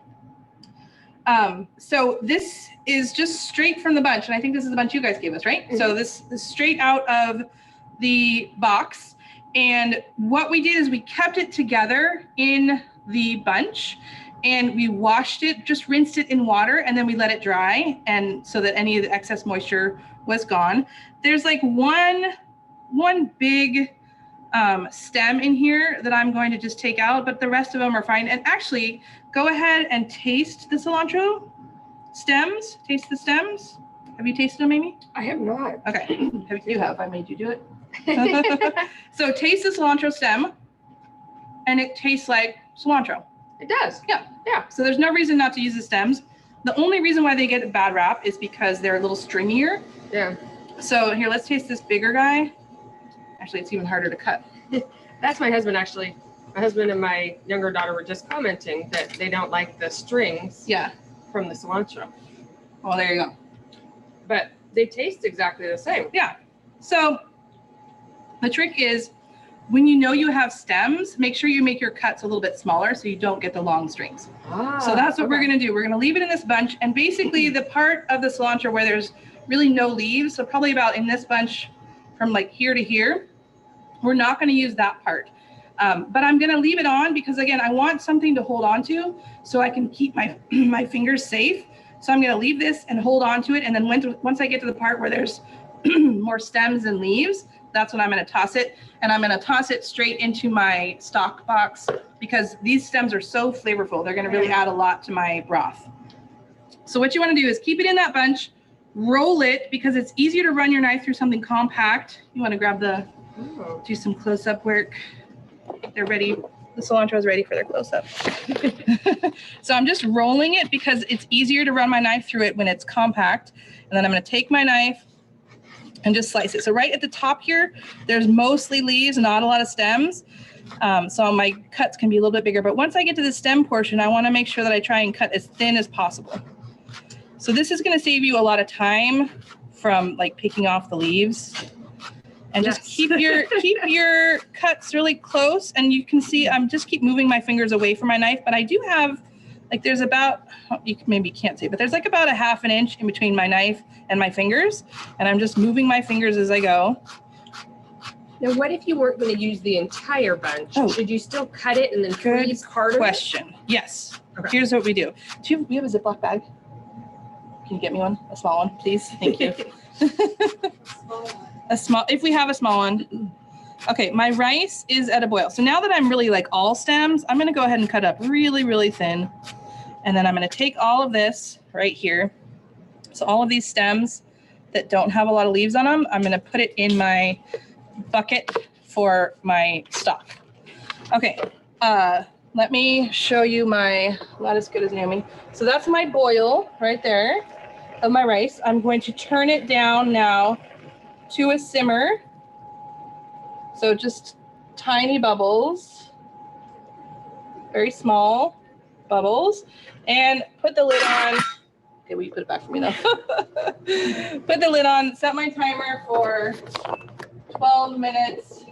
So this is just straight from the bunch, and I think this is the bunch you guys gave us, right? Mm-hmm. So this is straight out of the box, and what we did is we kept it together in the bunch, and we washed it, just rinsed it in water, and then we let it dry, and so that any of the excess moisture was gone. There's like one big stem in here that I'm going to just take out, but the rest of them are fine. And actually, go ahead and taste the cilantro stems. Taste the stems. Have you tasted them, Amy? I have not. Okay, you have. I made you do it. So taste the cilantro stem, and it tastes like cilantro. It does. Yeah. Yeah. So there's no reason not to use the stems. The only reason why they get a bad rap is because they're a little stringier. Yeah. So here, let's taste this bigger guy. Actually, it's even harder to cut. That's my husband, actually. My husband and my younger daughter were just commenting that they don't like the strings. Yeah. From the cilantro. Well, there you go. But they taste exactly the same. Yeah. So the trick is, when you know you have stems, make sure you make your cuts a little bit smaller so you don't get the long strings. So that's what we're going to do. We're going to leave it in this bunch, and basically the part of the cilantro where there's really no leaves, so probably about in this bunch from like here to here, we're not going to use that part. But I'm going to leave it on because, again, I want something to hold on to so I can keep my fingers safe So I'm gonna leave this and hold on to it. And then once I get to the part where there's more stems and leaves, that's when I'm gonna toss it. And I'm gonna toss it straight into my stock box because these stems are so flavorful. They're gonna really add a lot to my broth. So what you wanna do is keep it in that bunch, roll it because it's easier to run your knife through something compact. You wanna grab do some close-up work. They're ready. The cilantro is ready for their close-up. So I'm just rolling it because it's easier to run my knife through it when it's compact. And then I'm gonna take my knife and just slice it. So right at the top here, there's mostly leaves, not a lot of stems. So my cuts can be a little bit bigger. But once I get to the stem portion, I wanna make sure that I try and cut as thin as possible. So this is gonna save you a lot of time from like picking off the leaves. And just keep your cuts really close. And you can see I'm just keep moving my fingers away from my knife. But I do have, like there's about, you maybe can't see, but there's like about a ½ an inch in between my knife and my fingers. And I'm just moving my fingers as I go. Now, what if you weren't going to use the entire bunch? Oh. Should you still cut it and then Good freeze part of it? question. Yes. Okay. Here's what we do. We have a Ziploc bag? Can you get me one? A small one, please? Thank you. If we have a small one. Okay, my rice is at a boil. So now that I'm really like all stems, I'm gonna go ahead and cut up really, really thin. And then I'm gonna take all of this right here. So all of these stems that don't have a lot of leaves on them, I'm gonna put it in my bucket for my stock. Okay, let me show you my, not as good as Naomi. So that's my boil right there of my rice. I'm going to turn it down now to a simmer. So just tiny bubbles, very small bubbles, and put the lid on. Okay, will you put it back for me though? Put the lid on, set my timer for 12 minutes,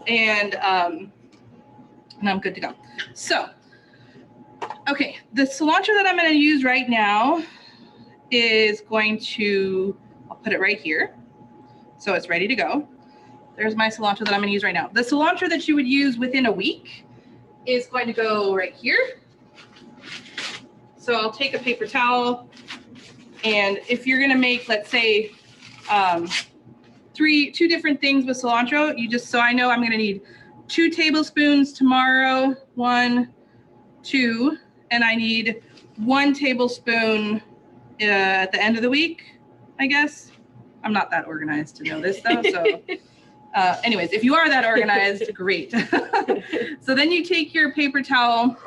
and I'm good to go. So, okay, the cilantro that I'm gonna use right now is going to, I'll put it right here. So it's ready to go. There's my cilantro that I'm gonna use right now. The cilantro that you would use within a week is going to go right here. So I'll take a paper towel, and if you're gonna make, let's say, two different things with cilantro, so I know I'm gonna need 2 tablespoons tomorrow, 1, 2, and I need 1 tablespoon at the end of the week, I guess. I'm not that organized to know this though, so anyways, if you are that organized, great. So then you take your paper towel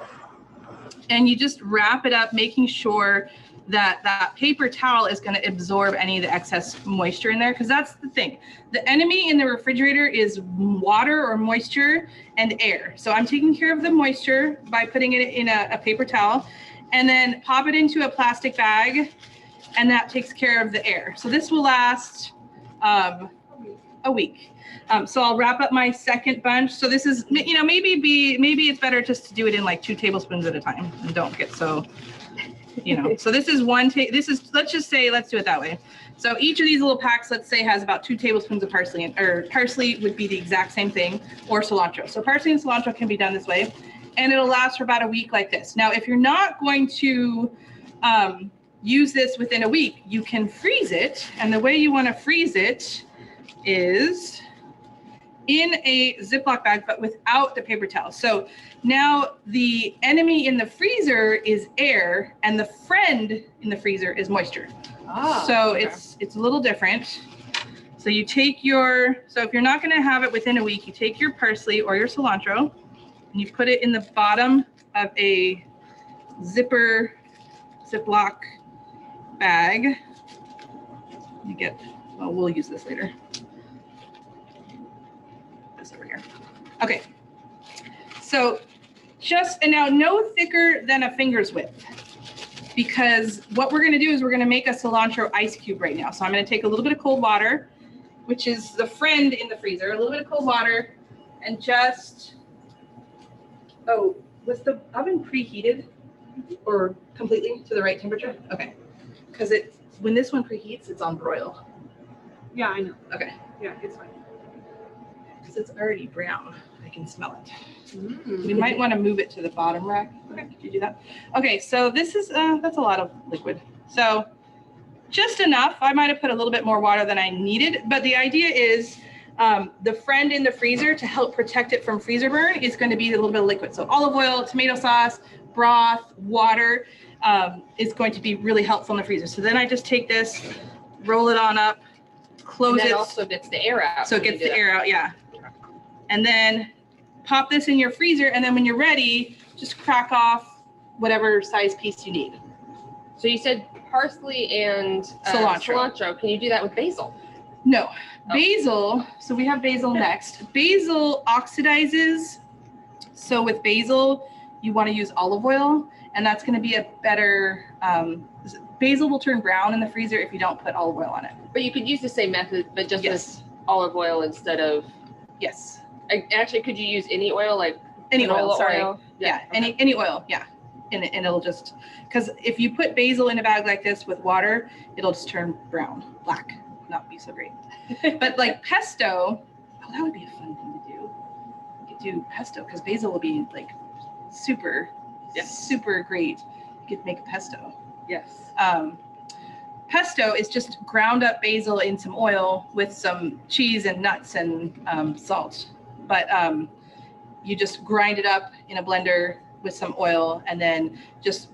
and you just wrap it up, making sure that that paper towel is going to absorb any of the excess moisture in there, because that's the thing. The enemy in the refrigerator is water or moisture and air. So I'm taking care of the moisture by putting it in a paper towel, and then pop it into a plastic bag, and that takes care of the air. So this will last a week. So I'll wrap up my second bunch. So this is, maybe it's better just to do it in like 2 tablespoons at a time and don't get so, So this is let's just say, let's do it that way. So each of these little packs, let's say, has about 2 tablespoons of parsley, or parsley would be the exact same thing, or cilantro. So parsley and cilantro can be done this way, and it'll last for about a week like this. Now, if you're not going to use this within a week, you can freeze it. And the way you want to freeze it is in a Ziploc bag, but without the paper towel. So now the enemy in the freezer is air, and the friend in the freezer is moisture. So okay. It's a little different. So you take so if you're not going to have it within a week, you take your parsley or your cilantro and you put it in the bottom of a Ziploc bag. We'll use this later. This over here. Okay. So and now no thicker than a finger's width, because what we're going to do is we're going to make a cilantro ice cube right now. So I'm going to take a little bit of cold water, which is the friend in the freezer, a little bit of cold water, and was the oven preheated or completely to the right temperature? Okay. Because when this one preheats, it's on broil. Yeah, I know. Okay. Yeah, it's fine. because it's already brown. I can smell it. Mm. We might want to move it to the bottom rack. Okay, could you do that? Okay, so this is, that's a lot of liquid. So just enough. I might have put a little bit more water than I needed, but the idea is the friend in the freezer to help protect it from freezer burn is going to be a little bit of liquid. So olive oil, tomato sauce, broth, water is going to be really helpful in the freezer. So then I just take this, roll it on up, close And it. that also gets the air out. So it when gets you the do air out, yeah. And then pop this in your freezer, and then when you're ready, just crack off whatever size piece you need. that. So you said parsley and Cilantro. Can you do that with basil? No, Oh. basil, so we have basil next. Basil oxidizes. So with basil, you want to use olive oil, and that's going to be a better, basil will turn brown in the freezer if you don't put olive oil on it. But you could use the same method, but just Yes. with olive oil instead of, Yes. actually, could you use any oil, like Any oil, canola sorry. oil? Yeah, okay. any oil, yeah. And it'll just, because if you put basil in a bag like this with water, it'll just turn brown, black, not be so great. But like pesto, oh, that would be a fun thing to do. You could do pesto, because basil will be like super, super great. You could make pesto. Yes. Pesto is just ground up basil in some oil with some cheese and nuts and salt. But you just grind it up in a blender with some oil, and then just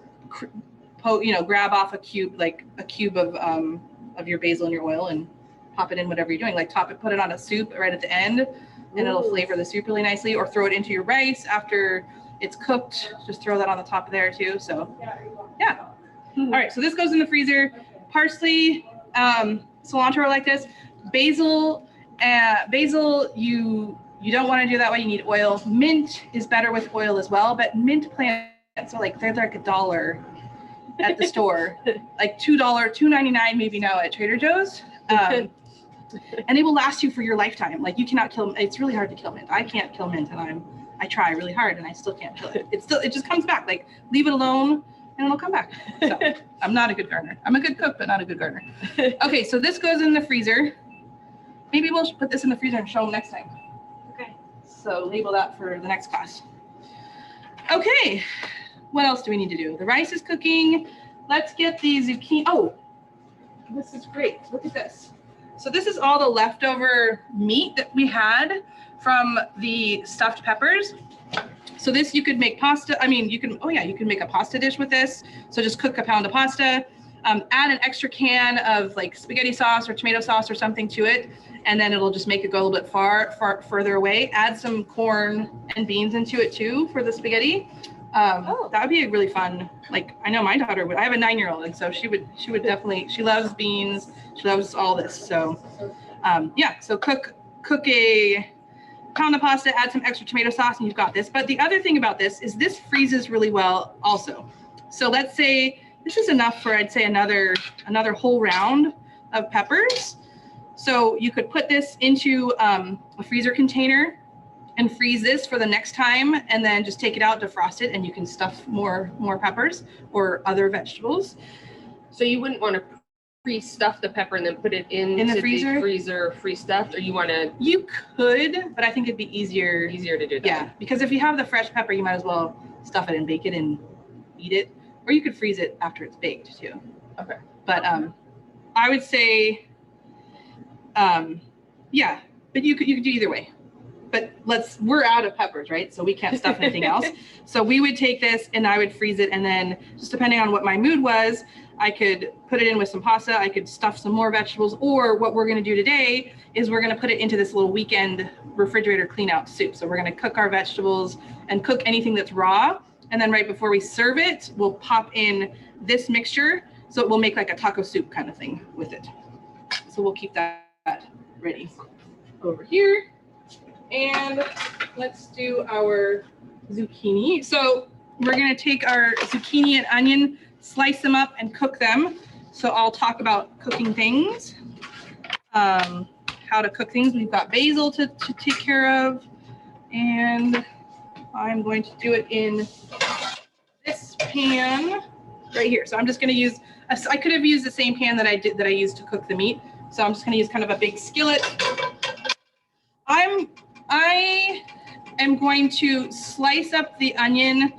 grab off a cube of your basil in your oil and pop it in whatever you're doing. Like put it on a soup right at the end, and it'll flavor the soup really nicely. Or throw it into your rice after it's cooked. Just throw that on the top of there too. So yeah. All right, so this goes in the freezer. Parsley, cilantro like this. Basil, you don't want to do that way. You need oil. Mint is better with oil as well, but mint plants are like, they're like $1 at the store, like $2, $2.99 maybe now at Trader Joe's. And they will last you for your lifetime. Like you cannot kill, it's really hard to kill mint. I can't kill mint, and I try really hard and I still can't kill it. It just comes back. Like leave it alone and it'll come back. So I'm not a good gardener. I'm a good cook, but not a good gardener. Okay, so this goes in the freezer. Maybe we'll put this in the freezer and show them next time. Okay. So label that for the next class. Okay, what else do we need to do? The rice is cooking. Let's get the zucchini. Oh, this is great. Look at this. So this is all the leftover meat that we had from the stuffed peppers. So this, you could make pasta. I mean, you can make a pasta dish with this. So just cook a pound of pasta, add an extra can of like spaghetti sauce or tomato sauce or something to it. And then it'll just make it go a little bit further away. Add some corn and beans into it too for the spaghetti. That would be a really fun, like, I know my daughter would. I have a 9-year-old, and so she would definitely, she loves beans. She loves all this. So yeah, so cook a pound of pasta, add some extra tomato sauce, and you've got this. But the other thing about this is this freezes really well also. So let's say this is enough for, I'd say, another whole round of peppers. So you could put this into a freezer container and freeze this for the next time, and then just take it out, defrost it, and you can stuff more peppers or other vegetables. So you wouldn't want to pre-stuff the pepper and then put it in the freezer pre-stuffed, or you want to? You could, but I think it'd be easier to do that. Yeah, because if you have the fresh pepper, you might as well stuff it and bake it and eat it, or you could freeze it after it's baked too. Okay. But I would say, yeah, but you could do either way. But we're out of peppers, right? So we can't stuff anything else. So we would take this and I would freeze it, and then just depending on what my mood was, I could put it in with some pasta, I could stuff some more vegetables, or what we're gonna do today is we're gonna put it into this little weekend refrigerator clean out soup. So we're gonna cook our vegetables and cook anything that's raw. And then right before we serve it, we'll pop in this mixture. So it will make like a taco soup kind of thing with it. So we'll keep that ready. Over here. And let's do our zucchini. So we're gonna take our zucchini and onion, slice them up and cook them. So I'll talk about cooking things, how to cook things. We've got basil to take care of. And I'm going to do it in this pan right here. So I'm just gonna use, I could have used the same pan that I used to cook the meat. So I'm just gonna use kind of a big skillet. I am going to slice up the onion.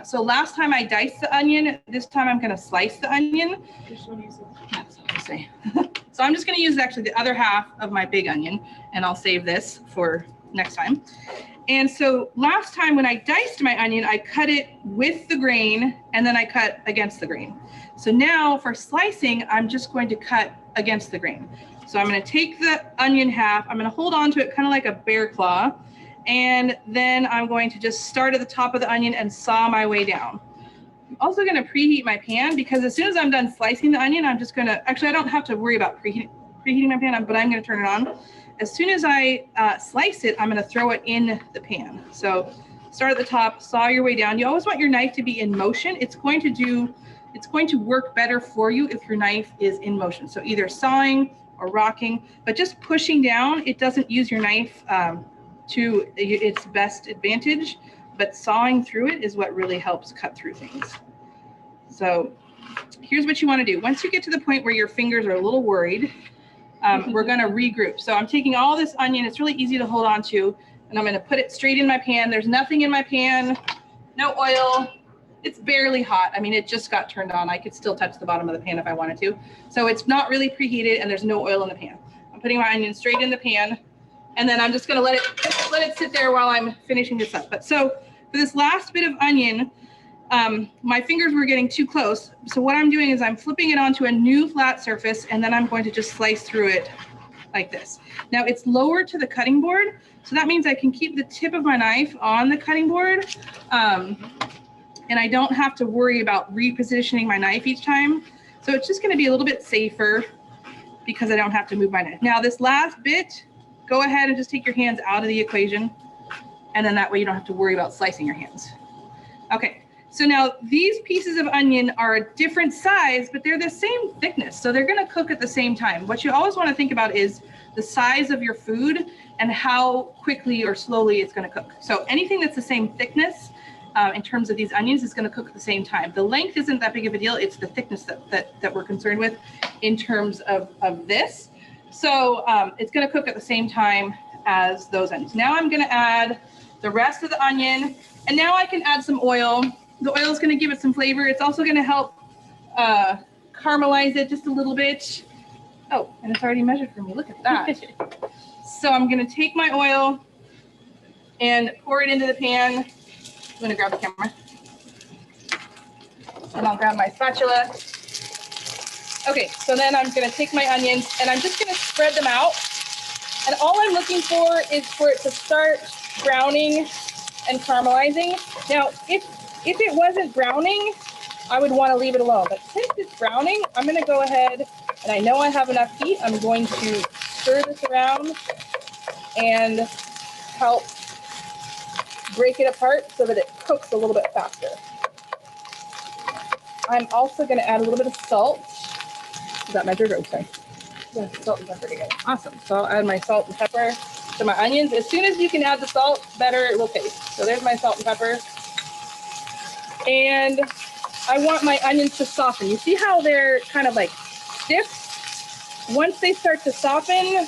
So last time I diced the onion, this time I'm going to slice the onion. Just want to use it. That's what I say. So I'm just going to use actually the other half of my big onion, and I'll save this for next time. And so last time when I diced my onion, I cut it with the grain and then I cut against the grain. So now for slicing, I'm just going to cut against the grain. So I'm going to take the onion half, I'm going to hold on to it kind of like a bear claw, and then I'm going to just start at the top of the onion and saw my way down. I'm also going to preheat my pan because as soon as I'm done slicing the onion, I'm just going to, actually I don't have to worry about preheating my pan, but I'm going to turn it on. As soon as I slice it, I'm going to throw it in the pan. So start at the top, saw your way down. You always want your knife to be in motion. It's going to work better for you if your knife is in motion. So either sawing or rocking, but just pushing down, it doesn't use your knife to its best advantage, but sawing through it is what really helps cut through things. So here's what you want to do. Once you get to the point where your fingers are a little worried, we're going to regroup. So I'm taking all this onion. It's really easy to hold on to, and I'm going to put it straight in my pan. There's nothing in my pan, no oil. It's barely hot. I mean, it just got turned on. I could still touch the bottom of the pan if I wanted to. So it's not really preheated, and there's no oil in the pan. I'm putting my onion straight in the pan, and then I'm just going to let it sit there while I'm finishing this up. But so for this last bit of onion, my fingers were getting too close. So what I'm doing is I'm flipping it onto a new flat surface, and then I'm going to just slice through it like this. Now it's lower to the cutting board, so that means I can keep the tip of my knife on the cutting board, and I don't have to worry about repositioning my knife each time. So it's just going to be a little bit safer because I don't have to move my knife. Now this last bit, go ahead and just take your hands out of the equation, and then that way you don't have to worry about slicing your hands. Okay. So now these pieces of onion are a different size, but they're the same thickness. So they're going to cook at the same time. What you always want to think about is the size of your food and how quickly or slowly it's going to cook. So anything that's the same thickness in terms of these onions is going to cook at the same time. The length isn't that big of a deal. It's the thickness that we're concerned with in terms of this. So it's going to cook at the same time as those onions. Now I'm going to add the rest of the onion, and now I can add some oil. The oil is going to give it some flavor. It's also going to help caramelize it just a little bit. Oh, and it's already measured for me. Look at that. So I'm going to take my oil and pour it into the pan. I'm going to grab the camera. And I'll grab my spatula. Okay, so then I'm going to take my onions and I'm just going to spread them out. And all I'm looking for is for it to start browning and caramelizing. Now, if it wasn't browning, I would want to leave it alone. But since it's browning, I'm going to go ahead, and I know I have enough heat. I'm going to stir this around and help break it apart so that it cooks a little bit faster. I'm also going to add a little bit of salt. Is that measured? Oh, sorry. Yeah, salt and pepper together. Awesome. So I'll add my salt and pepper to my onions. As soon as you can add the salt, better it will taste. So there's my salt and pepper. And I want my onions to soften. You see how they're kind of like stiff? Once they start to soften,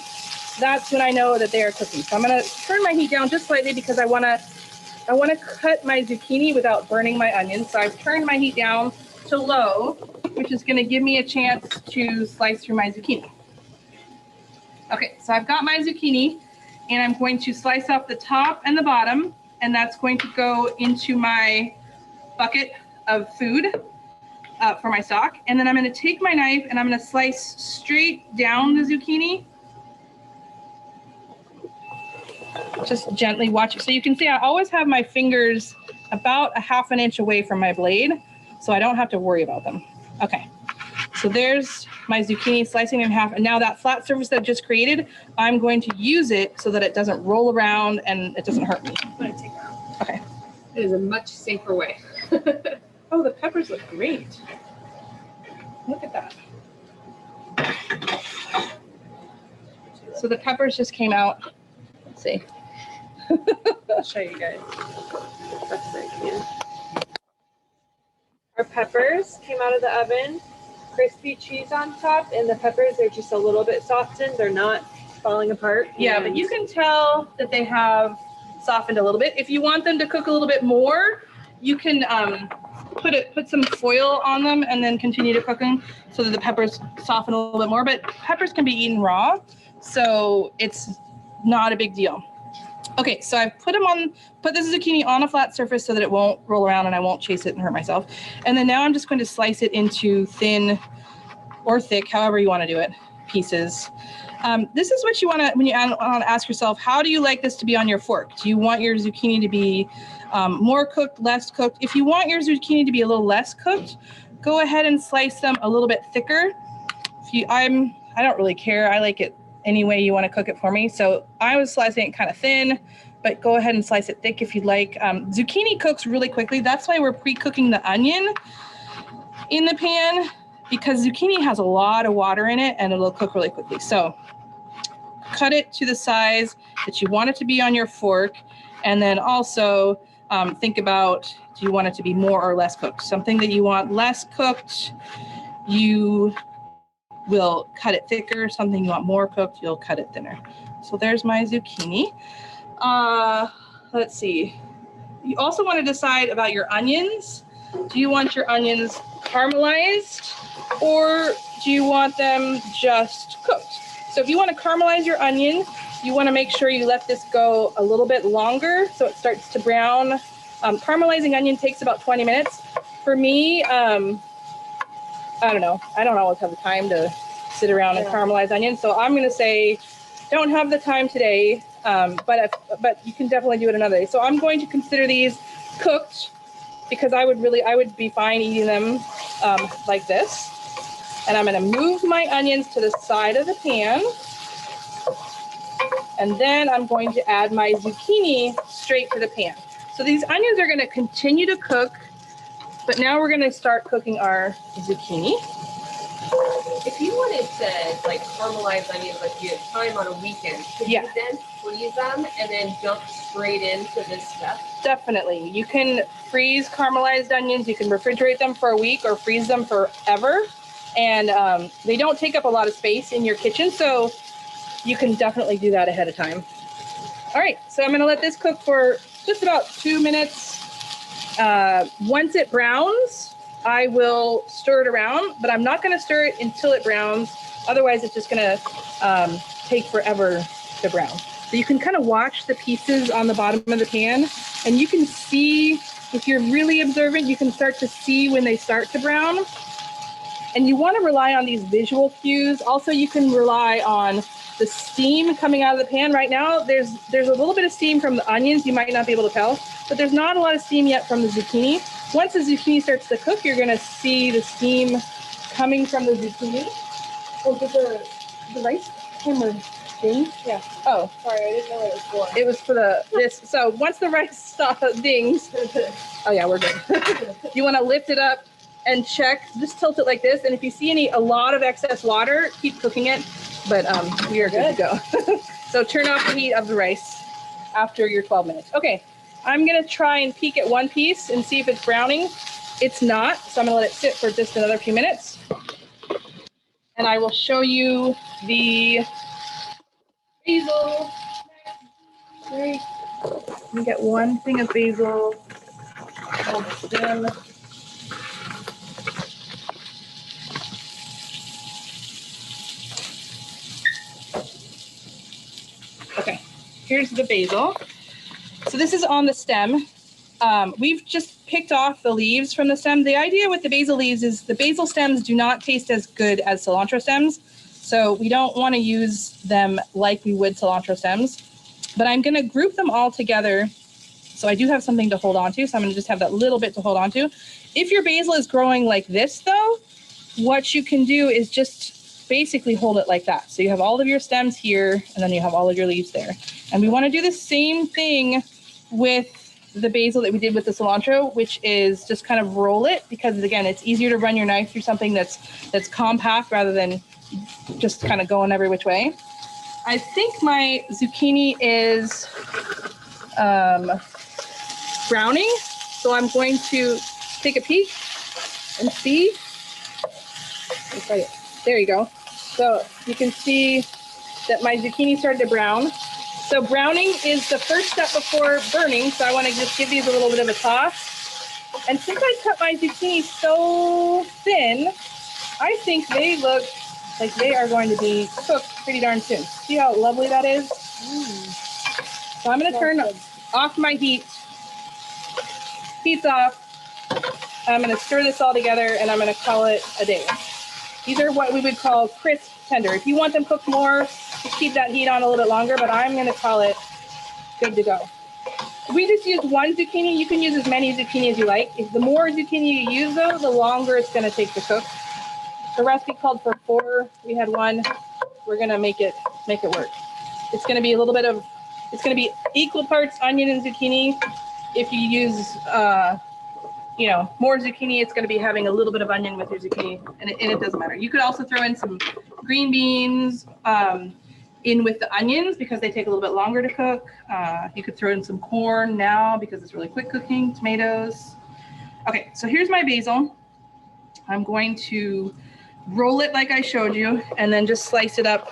that's when I know that they are cooking. So I'm going to turn my heat down just slightly because I want to cut my zucchini without burning my onions. So I've turned my heat down to low, which is going to give me a chance to slice through my zucchini. Okay, so I've got my zucchini, and I'm going to slice off the top and the bottom, and that's going to go into my bucket of food for my stock. And then I'm going to take my knife and I'm going to slice straight down the zucchini. Just gently watch it. So you can see I always have my fingers about a ½ inch away from my blade, so I don't have to worry about them. Okay, so there's my zucchini slicing in half. And now that flat surface that I've just created, I'm going to use it so that it doesn't roll around and it doesn't hurt me. I'm going to take it out. Okay. It is a much safer way. Oh, the peppers look great. Look at that. So the peppers just came out. Let's see. I'll show you guys. That's what I can. Our peppers came out of the oven, crispy cheese on top, and the peppers are just a little bit softened. They're not falling apart. Yeah, but you can tell that they have softened a little bit. If you want them to cook a little bit more, you can put some foil on them and then continue to cook them so that the peppers soften a little bit more. But peppers can be eaten raw, so it's not a big deal. Okay, so I've put this zucchini on a flat surface so that it won't roll around and I won't chase it and hurt myself. And then now I'm just going to slice it into thin or thick, however you want to do it, pieces. This is what you want to, when you want to ask yourself, how do you like this to be on your fork? Do you want your zucchini to be more cooked, less cooked? If you want your zucchini to be a little less cooked, go ahead and slice them a little bit thicker. I don't really care. I like it any way you want to cook it for me. So I was slicing it kind of thin, but go ahead and slice it thick if you'd like. Zucchini cooks really quickly. That's why we're pre-cooking the onion in the pan, because zucchini has a lot of water in it and it'll cook really quickly. So cut it to the size that you want it to be on your fork. And then also think about, do you want it to be more or less cooked? Something that you want less cooked, you will cut it thicker. Something you want more cooked, you'll cut it thinner. So there's my zucchini. Let's see. You also want to decide about your onions. Do you want your onions caramelized or do you want them just cooked? So if you want to caramelize your onion, you want to make sure you let this go a little bit longer so it starts to brown. Caramelizing onion takes about 20 minutes. For me, I don't know. I don't always have the time to sit around and caramelize onions. So I'm going to say, don't have the time today, but you can definitely do it another day. So I'm going to consider these cooked because I would be fine eating them like this. And I'm going to move my onions to the side of the pan. And then I'm going to add my zucchini straight to the pan. So these onions are going to continue to cook, but now we're going to start cooking our zucchini. If you wanted to like caramelize onions, like you have time on a weekend, could you then freeze them and then jump straight into this stuff? Definitely. You can freeze caramelized onions. You can refrigerate them for a week or freeze them forever. And they don't take up a lot of space in your kitchen, so you can definitely do that ahead of time. All right, so I'm going to let this cook for just about 2 minutes. Once it browns, I will stir it around, but I'm not going to stir it until it browns. Otherwise, it's just going to take forever to brown. So you can kind of watch the pieces on the bottom of the pan, and you can see, if you're really observant, you can start to see when they start to brown. And you want to rely on these visual cues. Also, you can rely on the steam coming out of the pan. Right now, there's a little bit of steam from the onions. You might not be able to tell, but there's not a lot of steam yet from the zucchini. Once the zucchini starts to cook, you're going to see the steam coming from the zucchini. Oh, did the rice timer ding? Yeah. Oh, sorry, I didn't know what it was for. It was for this. So once the rice dings, oh yeah, we're good. You want to lift it up and check, just tilt it like this. And if you see a lot of excess water, keep cooking it. But we are good to go. So turn off the heat of the rice after your 12 minutes. Okay, I'm gonna try and peek at one piece and see if it's browning. It's not, so I'm gonna let it sit for just another few minutes. And I will show you the basil. Let me get one thing of basil. Hold the stem. Okay, here's the basil. So this is on the stem. We've just picked off the leaves from the stem. The idea with the basil leaves is the basil stems do not taste as good as cilantro stems. So we don't want to use them like we would cilantro stems. But I'm going to group them all together. So I do have something to hold on to. So I'm going to just have that little bit to hold on to. If your basil is growing like this, though, what you can do is just basically hold it like that. So you have all of your stems here, and then you have all of your leaves there. And we want to do the same thing with the basil that we did with the cilantro, which is just kind of roll it, because again, it's easier to run your knife through something that's compact rather than just kind of going every which way. I think my zucchini is browning, so I'm going to take a peek and see. There you go. So you can see that my zucchini started to brown. So browning is the first step before burning. So I want to just give these a little bit of a toss. And since I cut my zucchini so thin, I think they look like they are going to be cooked pretty darn soon. See how lovely that is? So I'm going to turn off my heat. Heat's off. I'm going to stir this all together and I'm going to call it a day. These are what we would call crisp tender. If you want them cooked more, just keep that heat on a little bit longer, but I'm going to call it good to go. We just used one zucchini. You can use as many zucchini as you like. If the more zucchini you use, though, the longer it's going to take to cook. The recipe called for 4. We had 1. We're going to make it work. It's going to be it's going to be equal parts onion and zucchini. If you use more zucchini, it's going to be having a little bit of onion with your zucchini, and it doesn't matter. You could also throw in some green beans in with the onions because they take a little bit longer to cook. You could throw in some corn now because it's really quick cooking, tomatoes. Okay, so here's my basil. I'm going to roll it like I showed you, and then just slice it up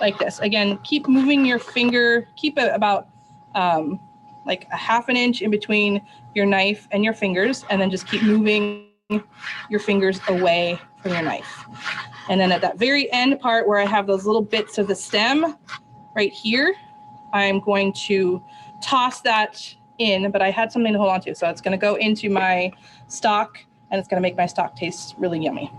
like this. Again, keep moving your finger, keep it about like a ½ inch in between your knife and your fingers, and then just keep moving your fingers away from your knife. And then at that very end part where I have those little bits of the stem right here, I'm going to toss that in, but I had something to hold on to. So it's going to go into my stock, and it's going to make my stock taste really yummy.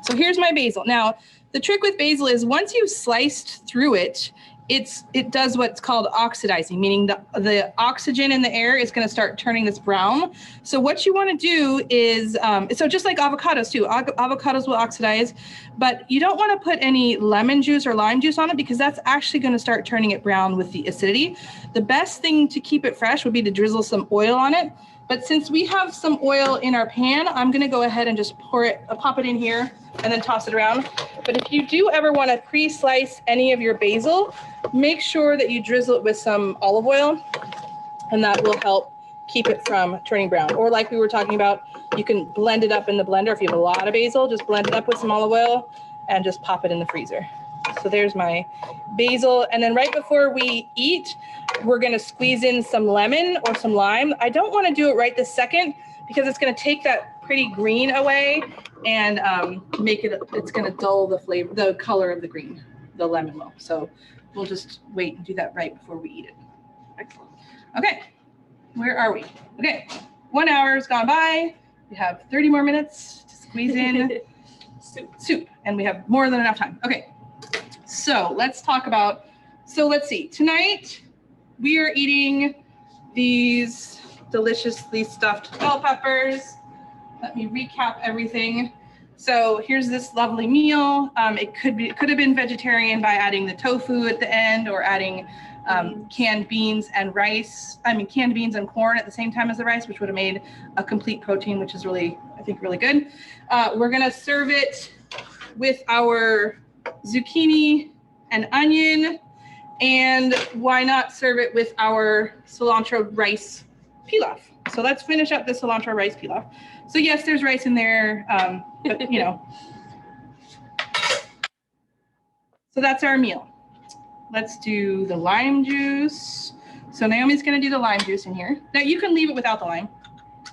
So here's my basil. Now, the trick with basil is once you've sliced through it, it does what's called oxidizing, meaning the oxygen in the air is going to start turning this brown. So what you want to do is, so just like avocados too, avocados will oxidize, but you don't want to put any lemon juice or lime juice on it because that's actually going to start turning it brown with the acidity. The best thing to keep it fresh would be to drizzle some oil on it. But since we have some oil in our pan, I'm going to go ahead and just pop it in here and then toss it around. But if you do ever want to pre-slice any of your basil, make sure that you drizzle it with some olive oil, and that will help keep it from turning brown. Or like we were talking about, you can blend it up in the blender. If you have a lot of basil, just blend it up with some olive oil and just pop it in the freezer. So there's my basil. And then right before we eat, we're going to squeeze in some lemon or some lime. I don't want to do it right this second because it's going to take that pretty green away and it's going to dull the flavor, the color of the green, the lemon will. So we'll just wait and do that right before we eat it. Excellent. Okay, where are we? Okay, 1 hour has gone by. We have 30 more minutes to squeeze in soup, and we have more than enough time. Okay, so let's talk about, let's see. Tonight, we are eating these deliciously stuffed bell peppers. Let me recap everything. So here's this lovely meal. It could have been vegetarian by adding the tofu at the end, or adding canned beans and rice. Canned beans and corn at the same time as the rice, which would have made a complete protein, which is really, I think, really good. We're gonna serve it with our zucchini and onion, and why not serve it with our cilantro rice pilaf? So let's finish up the cilantro rice pilaf. So yes, there's rice in there, but So that's our meal. Let's do the lime juice. So Naomi's gonna do the lime juice in here. Now you can leave it without the lime.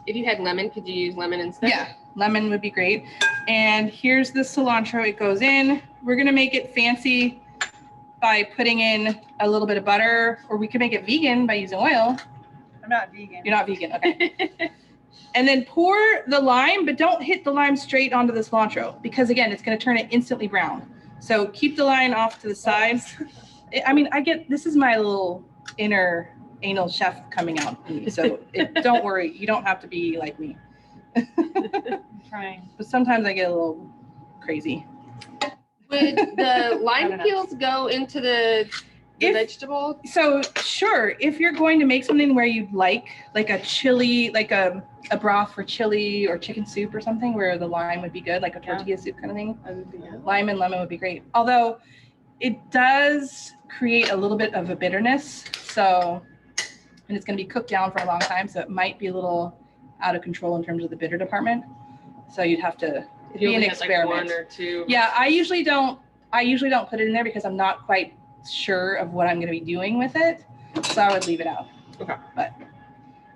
If you had lemon, could you use lemon instead? Yeah, lemon would be great. And here's the cilantro, it goes in. We're gonna make it fancy by putting in a little bit of butter, or we could make it vegan by using oil. I'm not vegan. You're not vegan, okay. And then pour the lime, but don't hit the lime straight onto the cilantro because again, it's gonna turn it instantly brown. So keep the lime off to the sides. This is my little inner anal chef coming out. So don't worry, you don't have to be like me. I'm trying. But sometimes I get a little crazy. Would the lime peels go into the vegetable? So sure, if you're going to make something where you'd like a chili, like a broth for chili or chicken soup or something where the lime would be good, like a tortilla soup kind of thing. Lime and lemon would be great. Although it does create a little bit of a bitterness. So, and it's going to be cooked down for a long time. So it might be a little out of control in terms of the bitter department. So you'd have to be an experiment. Like 1 or 2. Yeah, I usually don't I usually don't put it in there because I'm not quite sure of what I'm going to be doing with it. So I would leave it out. Okay. But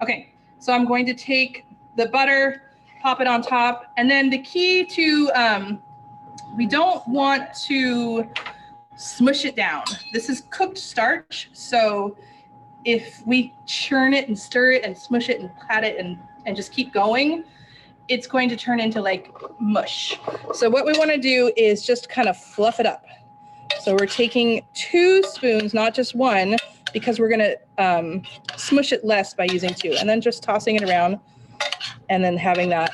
okay, so I'm going to take the butter, pop it on top. And then the key to, we don't want to smush it down. This is cooked starch. So if we churn it and stir it and smush it and pat it and just keep going, it's going to turn into like mush. So what we want to do is just kind of fluff it up. So we're taking 2 spoons, not just 1, because we're going to smush it less by using 2, and then just tossing it around, and then having that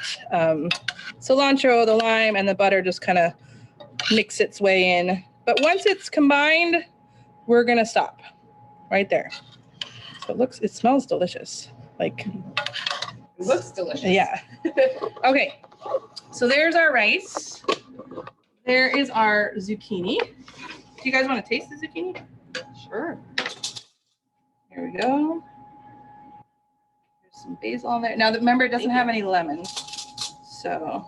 cilantro, the lime, and the butter just kind of mix its way in. But once it's combined, we're going to stop right there. So it smells delicious. Like, It looks delicious. yeah. Okay, so there's our rice. There is our zucchini. Do you guys want to taste the zucchini? Sure. Here we go. There's some basil on there. Now, remember, it doesn't have any lemon. So.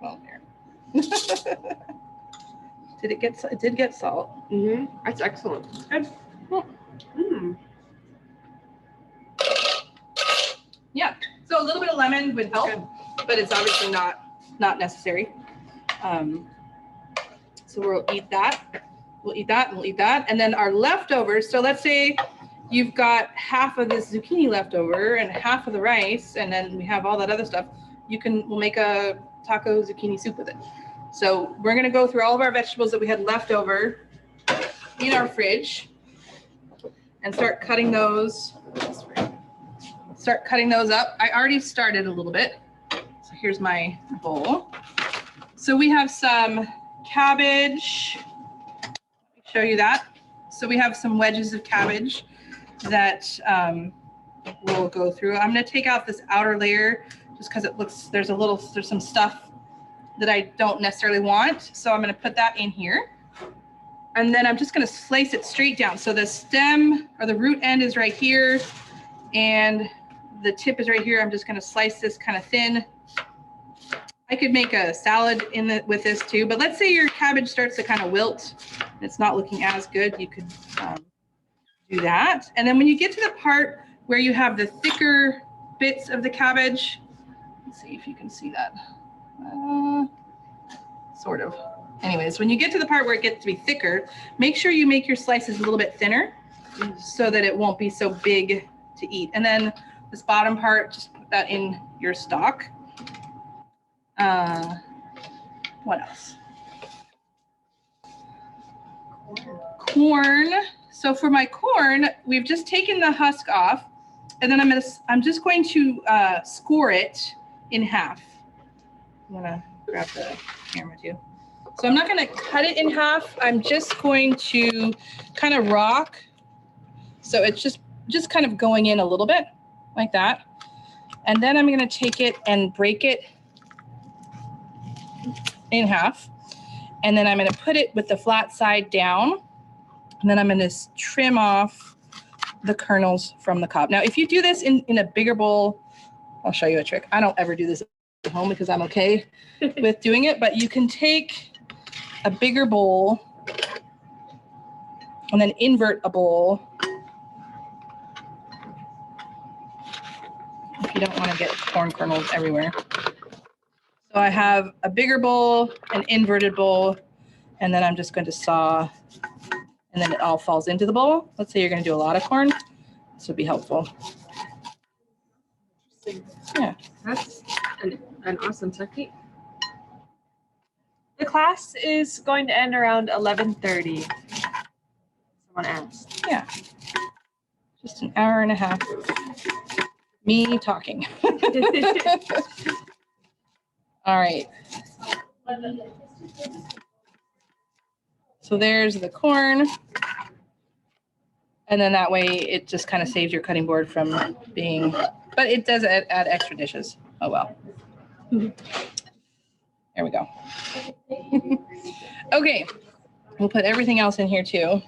Well, there. It did get salt. Mm-hmm. That's excellent. Good. Mm. Yeah. So a little bit of lemon would help, but it's obviously not necessary. So we'll eat that. We'll eat that and we'll eat that. And then our leftovers. So let's say you've got half of this zucchini left over and half of the rice, and then we have all that other stuff. We'll make a taco zucchini soup with it. So we're gonna go through all of our vegetables that we had left over in our fridge and start cutting those. Start cutting those up. I already started a little bit. So here's my bowl. So we have some cabbage. Let me show you that. So we have some wedges of cabbage that we'll go through. I'm gonna take out this outer layer just because it looks, there's some stuff that I don't necessarily want. So I'm gonna put that in here. And then I'm just gonna slice it straight down. So the stem or the root end is right here and the tip is right here. I'm just gonna slice this kind of thin. I could make a salad with this too, but let's say your cabbage starts to kind of wilt and it's not looking as good, you could do that. And then when you get to the part where you have the thicker bits of the cabbage, let's see if you can see that. Sort of. Anyways, when you get to the part where it gets to be thicker, make sure you make your slices a little bit thinner so that it won't be so big to eat. And then this bottom part, just put that in your stock. What else? Corn. So for my corn, we've just taken the husk off, and then I'm just going to score it in half. I'm gonna grab the camera too. So I'm not gonna cut it in half. I'm just going to kind of rock. So it's just kind of going in a little bit like that. And then I'm gonna take it and break it in half. And then I'm gonna put it with the flat side down. And then I'm gonna trim off the kernels from the cob. Now, if you do this in a bigger bowl, I'll show you a trick. I don't ever do this at home because I'm okay with doing it, but you can take a bigger bowl and then invert a bowl if you don't want to get corn kernels everywhere. So I have a bigger bowl, an inverted bowl, and then I'm just going to saw, and then it all falls into the bowl. Let's say you're going to do a lot of corn. This would be helpful. Yeah. That's an awesome technique. The class is going to end around 11:30. Someone asked. Yeah. Just an hour and a half. Me talking. All right. So there's the corn. And then that way it just kind of saves your cutting board from being, but it does add extra dishes. Oh, well. There we go. Okay. We'll put everything else in here too.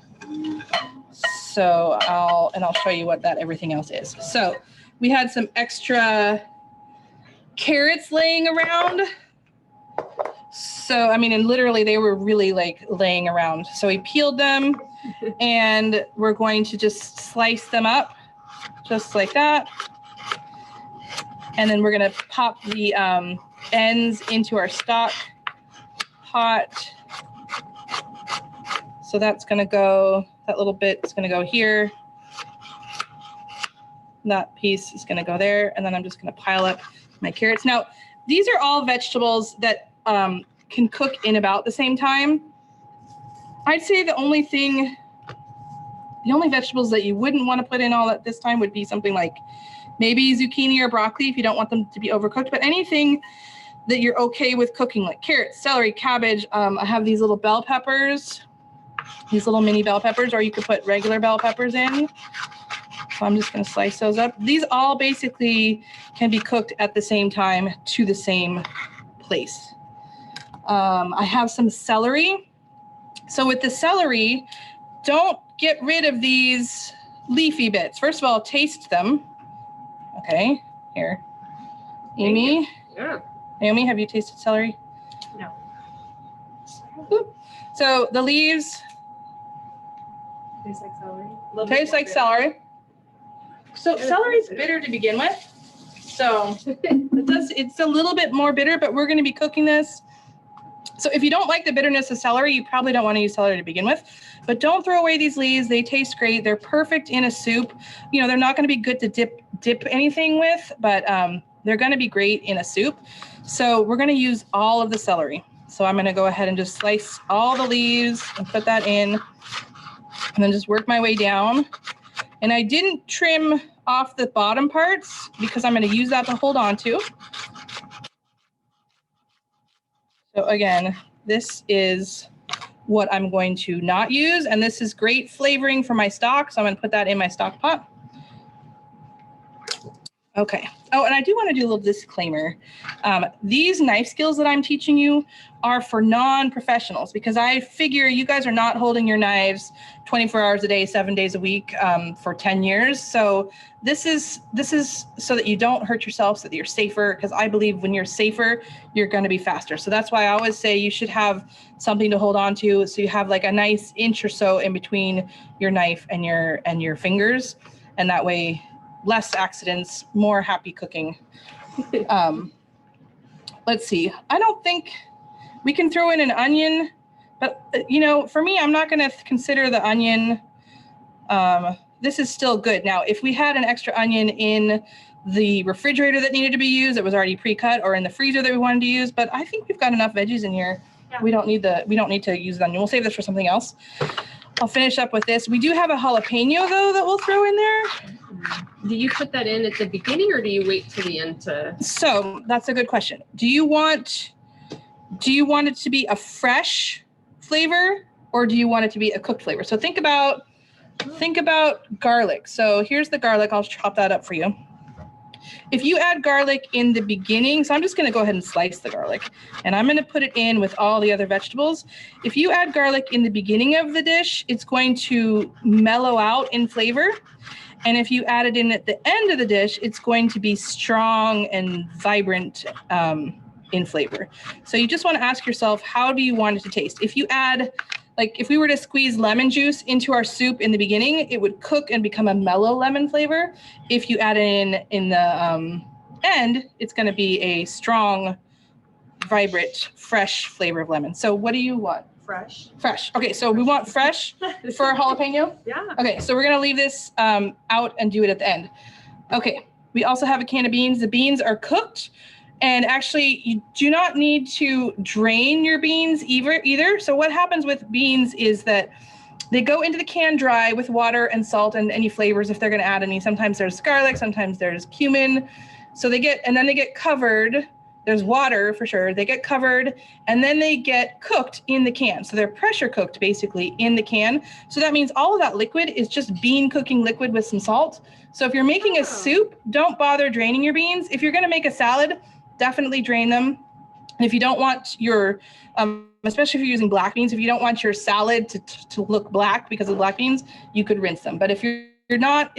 So I'll show you what that everything else is. So we had some extra carrots laying around. So, I mean, and literally they were really like laying around. So we peeled them and we're going to just slice them up just like that. And then we're gonna pop the ends into our stock pot. So that's gonna go, that little bit is gonna go here. That piece is gonna go there. And then I'm just gonna pile up my carrots. Now, these are all vegetables that can cook in about the same time. I'd say the only vegetables that you wouldn't want to put in all at this time would be something like maybe zucchini or broccoli if you don't want them to be overcooked, but anything that you're okay with cooking, like carrots, celery, cabbage. I have these little bell peppers, these little mini bell peppers, or you could put regular bell peppers in. So I'm just gonna slice those up. These all basically can be cooked at the same time to the same place. I have some celery. So with the celery, don't get rid of these leafy bits. First of all, taste them. Okay, here. Amy? Yeah. Naomi, have you tasted celery? No. Oop. So the leaves Tastes like celery. taste like celery. So celery is bitter to begin with. So it's a little bit more bitter, but we're going to be cooking this. So if you don't like the bitterness of celery, you probably don't want to use celery to begin with, but don't throw away these leaves. They taste great. They're perfect in a soup. You know, they're not going to be good to dip anything with, but they're going to be great in a soup. So we're going to use all of the celery. So I'm going to go ahead and just slice all the leaves and put that in, and then just work my way down. And I didn't trim off the bottom parts because I'm going to use that to hold on to. So again, this is what I'm going to not use, and this is great flavoring for my stock, so I'm going to put that in my stock pot. Okay. Oh, and I do want to do a little disclaimer. These knife skills that I'm teaching you are for non-professionals, because I figure you guys are not holding your knives 24 hours a day, 7 days a week for 10 years. So this is so that you don't hurt yourself, so that you're safer, because I believe when you're safer, you're going to be faster. So that's why I always say you should have something to hold on to, so you have like a nice inch or so in between your knife and your fingers, and that way less accidents, more happy cooking. Let's see. I don't think we can throw in an onion, but you know, for me, I'm not going to consider the onion. This is still good. Now, if we had an extra onion in the refrigerator that needed to be used, that was already pre-cut, or in the freezer that we wanted to use, but I think we've got enough veggies in here. Yeah. We don't need to use the onion. We'll save this for something else. I'll finish up with this. We do have a jalapeno though that we'll throw in there. Do you put that in at the beginning, or do you wait till the end to? So that's a good question. Do you want it to be a fresh flavor, or do you want it to be a cooked flavor? So think about garlic. So here's the garlic. I'll chop that up for you. If you add garlic in the beginning, so I'm just going to go ahead and slice the garlic, and I'm going to put it in with all the other vegetables. If you add garlic in the beginning of the dish, it's going to mellow out in flavor. And if you add it in at the end of the dish, it's going to be strong and vibrant in flavor. So you just want to ask yourself, how do you want it to taste? If you add, like if we were to squeeze lemon juice into our soup in the beginning, it would cook and become a mellow lemon flavor. If you add it in the end, it's going to be a strong, vibrant, fresh flavor of lemon. So what do you want? Fresh. Fresh. Okay, so we want fresh for our jalapeno? Yeah. Okay, so we're going to leave this out and do it at the end. Okay, we also have a can of beans. The beans are cooked. And actually, you do not need to drain your beans either. So what happens with beans is that they go into the can dry with water and salt and any flavors if they're going to add any. Sometimes there's garlic, sometimes there's cumin. So they get covered. There's water for sure. They get covered and then they get cooked in the can. So they're pressure cooked basically in the can. So that means all of that liquid is just bean cooking liquid with some salt. So if you're making a soup, don't bother draining your beans. If you're going to make a salad, definitely drain them. And if you don't want your, especially if you're using black beans, if you don't want your salad to look black because of black beans, you could rinse them. But if you're not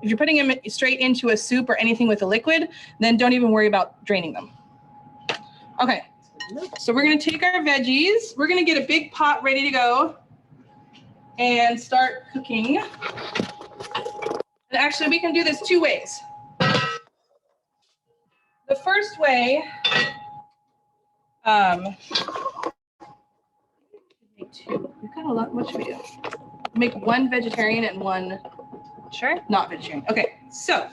If you're putting them straight into a soup or anything with a liquid, then don't even worry about draining them. Okay, so we're gonna take our veggies. We're gonna get a big pot ready to go and start cooking. And actually, we can do this 2 ways. The first way, make 2. We've got a lot. What should we do? Make 1 vegetarian and 1 not vegetarian. Okay, so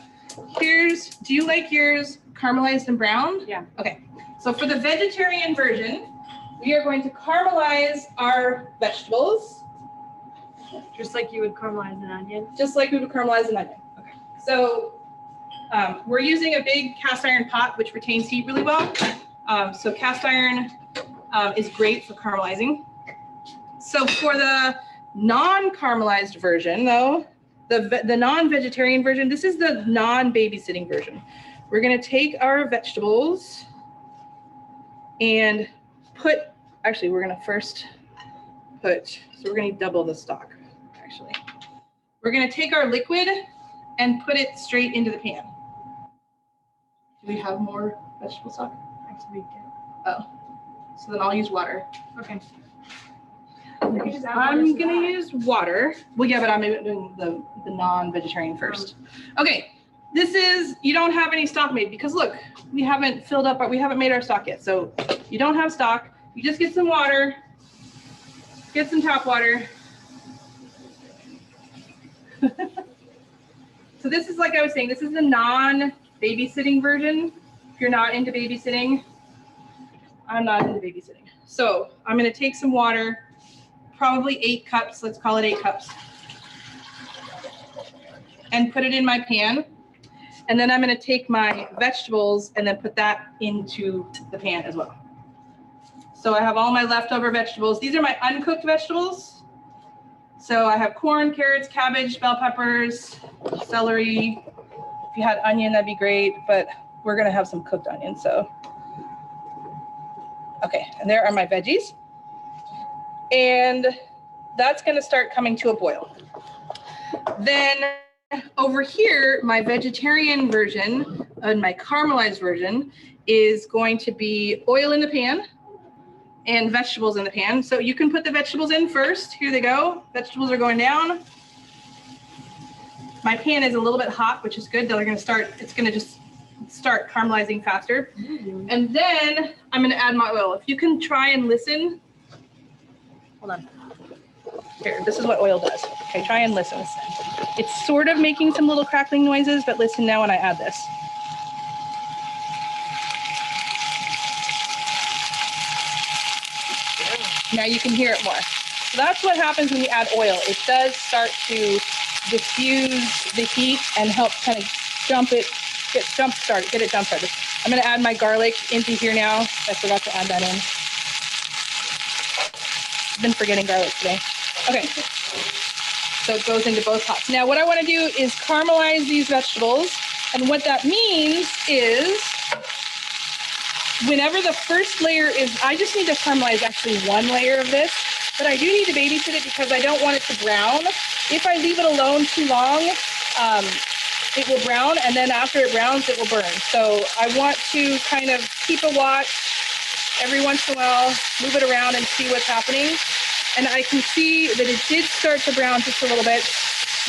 here's, do you like yours caramelized and browned? Yeah. Okay, so for the vegetarian version, we are going to caramelize our vegetables. Just like you would caramelize an onion. Just like we would caramelize an onion. Okay. So we're using a big cast iron pot, which retains heat really well. So cast iron is great for caramelizing. So for the non-caramelized version, though, the non-vegetarian version, this is the non-babysitting version. We're going to take our vegetables and put, actually, we're going to first put, so we're going to double the stock, actually. We're going to take our liquid and put it straight into the pan. Do we have more vegetable stock? Actually, Oh, so then I'll use water. okay. I'm going to use water. Well, yeah, but I'm doing the non-vegetarian first. Okay, this is, you don't have any stock made because look, we haven't filled up, we haven't made our stock yet. So you don't have stock. You just get some water, get some tap water. So this is, like I was saying, this is the non-babysitting version. If you're not into babysitting, I'm not into babysitting. So I'm going to take some water, probably 8 cups, let's call it 8 cups, and put it in my pan. And then I'm going to take my vegetables and then put that into the pan as well. So I have all my leftover vegetables. These are my uncooked vegetables. So I have corn, carrots, cabbage, bell peppers, celery. If you had onion, that'd be great, but we're going to have some cooked onion. So, okay, and there are my veggies. And that's going to start coming to a boil. Then over here, my vegetarian version and my caramelized version is going to be oil in the pan and vegetables in the pan. So you can put the vegetables in first. Here they go. Vegetables are going down. My pan is a little bit hot, which is good. They're going to start, it's going to just start caramelizing faster. And then I'm going to add my oil. If you can try and listen. Hold on. Here, this is what oil does. Okay, try and listen. It's sort of making some little crackling noises, but listen now when I add this. Now you can hear it more. So that's what happens when you add oil. It does start to diffuse the heat and help kind of get it jump started. I'm going to add my garlic into here now. I forgot to add that in. I've been forgetting garlic today. Okay. So it goes into both pots. Now what I want to do is caramelize these vegetables. And what that means is whenever the first layer is, I just need to caramelize actually 1 layer of this, but I do need to babysit it because I don't want it to brown. If I leave it alone too long, it will brown, and then after it browns, it will burn. So I want to kind of keep a watch every once in a while, move it around and see what's happening. And I can see that it did start to brown just a little bit,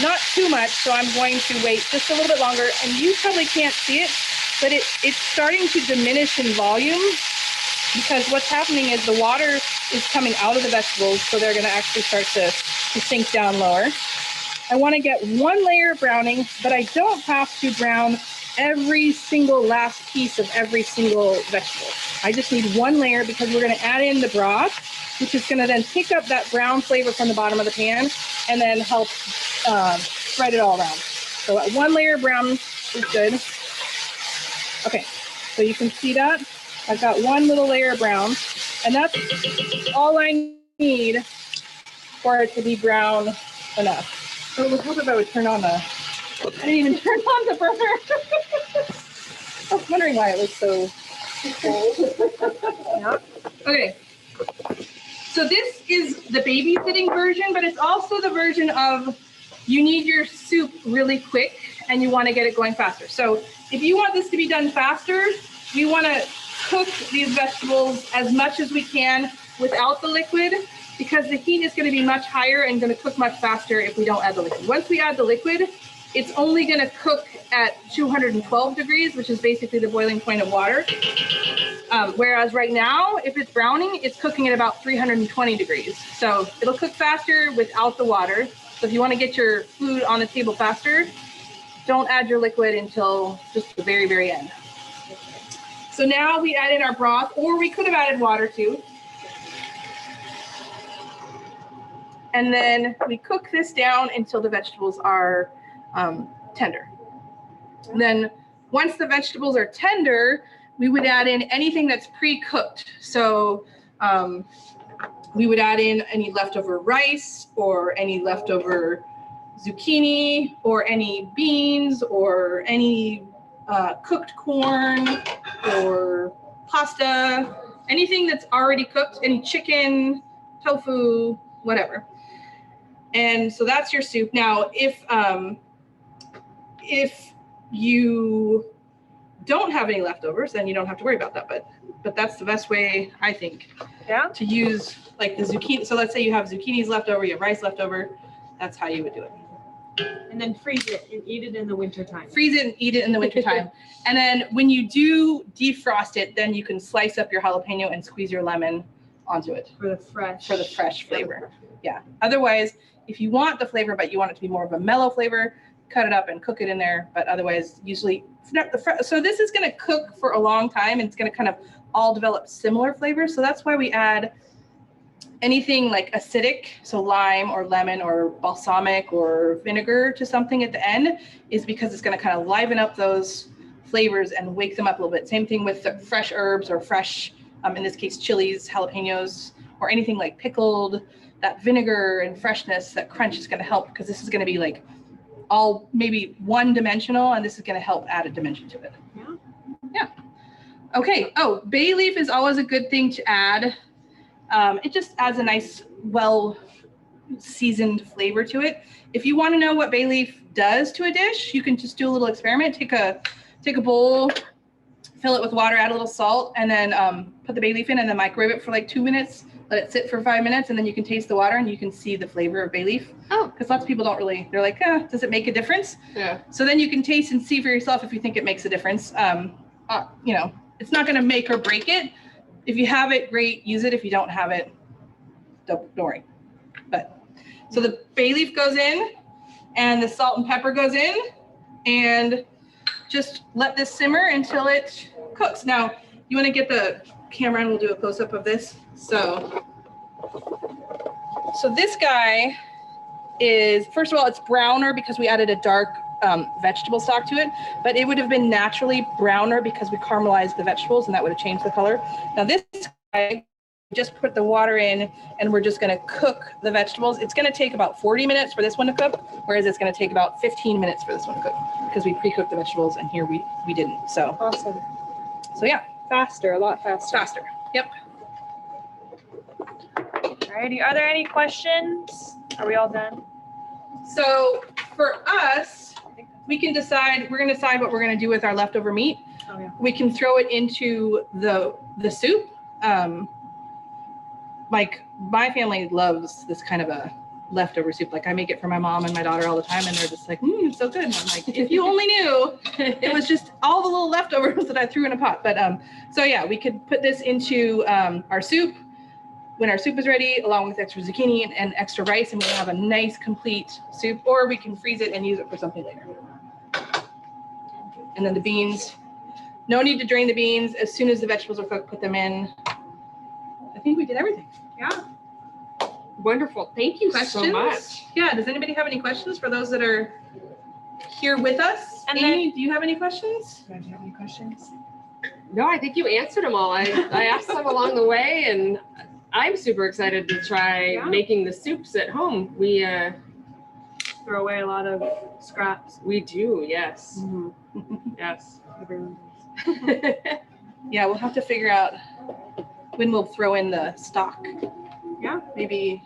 not too much, so I'm going to wait just a little bit longer. And you probably can't see it, but it's starting to diminish in volume because what's happening is the water is coming out of the vegetables, so they're going to actually start to sink down lower. I want to get 1 layer of browning, but I don't have to brown every single last piece of every single vegetable. I just need 1 layer because we're going to add in the broth, which is going to then pick up that brown flavor from the bottom of the pan and then help spread it all around. So 1 layer brown is good. Okay, so you can see that. I've got 1 little layer of brown, and that's all I need for it to be brown enough. So it would help if I would turn on the, I didn't even turn on the burner. I was wondering why it was so cold. Yep. Okay. So this is the babysitting version, but it's also the version of you need your soup really quick and you want to get it going faster. So if you want this to be done faster, we want to cook these vegetables as much as we can without the liquid, because the heat is going to be much higher and going to cook much faster if we don't add the liquid. Once we add the liquid, it's only going to cook at 212 degrees, which is basically the boiling point of water. Whereas right now, if it's browning, it's cooking at about 320 degrees. So it'll cook faster without the water. So if you want to get your food on the table faster, don't add your liquid until just the very, very end. So now we add in our broth, or we could have added water too. And then we cook this down until the vegetables are tender. And then once the vegetables are tender, we would add in anything that's pre-cooked. So we would add in any leftover rice or any leftover zucchini or any beans or any cooked corn or pasta, anything that's already cooked, any chicken, tofu, whatever. And so that's your soup. Now, if you don't have any leftovers, then you don't have to worry about that. But that's the best way, I think, to use like the zucchini. So let's say you have zucchinis left over, you have rice left over. That's how you would do it. And then freeze it and eat it in the wintertime. Freeze it and eat it in the wintertime. And then when you do defrost it, then you can slice up your jalapeno and squeeze your lemon onto it. For the fresh flavor. Yeah. Otherwise, if you want the flavor, but you want it to be more of a mellow flavor, cut it up and cook it in there. But otherwise, usually, so this is going to cook for a long time, and it's going to kind of all develop similar flavors. So that's why we add anything like acidic, so lime or lemon or balsamic or vinegar to something at the end, is because it's going to kind of liven up those flavors and wake them up a little bit. Same thing with the fresh herbs or fresh, in this case, chilies, jalapenos, or anything like pickled. That vinegar and freshness, that crunch is going to help, because this is going to be like all maybe one dimensional, and this is going to help add a dimension to it. Yeah. Okay. Oh, bay leaf is always a good thing to add. It just adds a nice, well seasoned flavor to it. If you want to know what bay leaf does to a dish, you can just do a little experiment. Take a bowl, fill it with water, add a little salt, and then put the bay leaf in and then microwave it for like 2 minutes. Let it sit for 5 minutes, and then you can taste the water and you can see the flavor of bay leaf. Oh. Because lots of people don't really, they're like, does it make a difference? Yeah. So then you can taste and see for yourself if you think it makes a difference. You know, it's not going to make or break it. If you have it, great, use it. If you don't have it, don't worry. But so the bay leaf goes in and the salt and pepper goes in, and just let this simmer until it cooks. Now, you want to get the camera and we'll do a close-up of this. So this guy is, first of all, it's browner because we added a dark vegetable stock to it, but it would have been naturally browner because we caramelized the vegetables, and that would have changed the color. Now this guy, just put the water in and we're just going to cook the vegetables. It's going to take about 40 minutes for this one to cook, whereas it's going to take about 15 minutes for this one to cook, because we pre-cooked the vegetables and here we didn't. So awesome. So yeah. Faster, a lot faster. Faster. Yep. Alrighty, are there any questions? Are we all done? So for us, we can decide, we're going to decide what we're going to do with our leftover meat. Oh, yeah. We can throw it into the soup. Like my family loves this kind of a leftover soup. Like I make it for my mom and my daughter all the time, and they're just like, it's so good. And I'm like, if you only knew, it was just all the little leftovers that I threw in a pot. But so yeah, we could put this into our soup when our soup is ready, along with extra zucchini and extra rice, and we'll have a nice complete soup. Or we can freeze it and use it for something later. And then the beans, no need to drain the beans. As soon as the vegetables are cooked, put them in. I think we did everything. Yeah. Wonderful. Thank you so much. Yeah. Does anybody have any questions for those that are here with us? And Amy, do you have any questions? Do you have any questions? No, I think you answered them all. I asked them along the way, and I'm super excited to try making the soups at home. We throw away a lot of scraps. We do, yes. Mm-hmm. Yes. Everyone does. Yeah, we'll have to figure out when we'll throw in the stock. Yeah. Maybe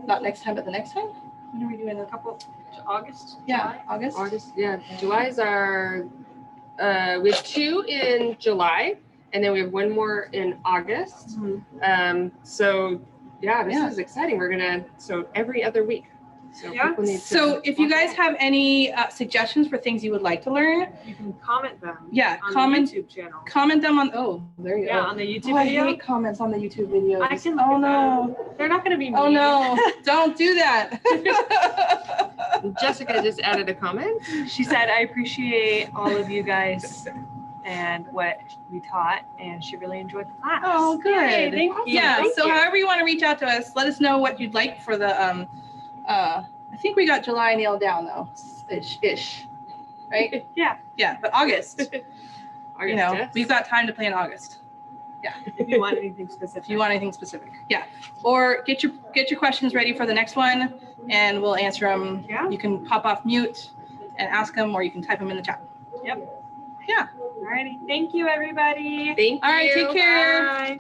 not next time, but the next time. When are we doing? A couple? August? Yeah, August. August, yeah. July's our, we have 2 in July, and then we have 1 more in August. So yeah, this is exciting. We're gonna, so every other week. So Yeah. people need to. So if you guys have any suggestions for things you would like to learn, You can comment them. yeah, On comment the YouTube channel. comment them on. Oh, there you Yeah, go. on the YouTube Oh, I video. hate comments on the YouTube videos. I can. Oh no. They're not going to be mean. Oh no. Don't do that. Jessica just added a comment. She said, I appreciate all of you guys and what we taught, and she really enjoyed the class. Oh, good. Yay, thank you. Yeah. Thank So you. however you want to reach out to us, let us know what you'd like for the I think we got July nailed down though, ish, right? Yeah. Yeah, but August, you know, yes. we've got time to play in August. If you want anything specific. If you want anything specific, yeah. Or get your questions ready for the next one, and we'll answer them. Yeah. You can pop off mute and ask them, or you can type them in the chat. Yep. Yeah. Alrighty. Thank you, everybody. Thank you. All right. Take care. Bye.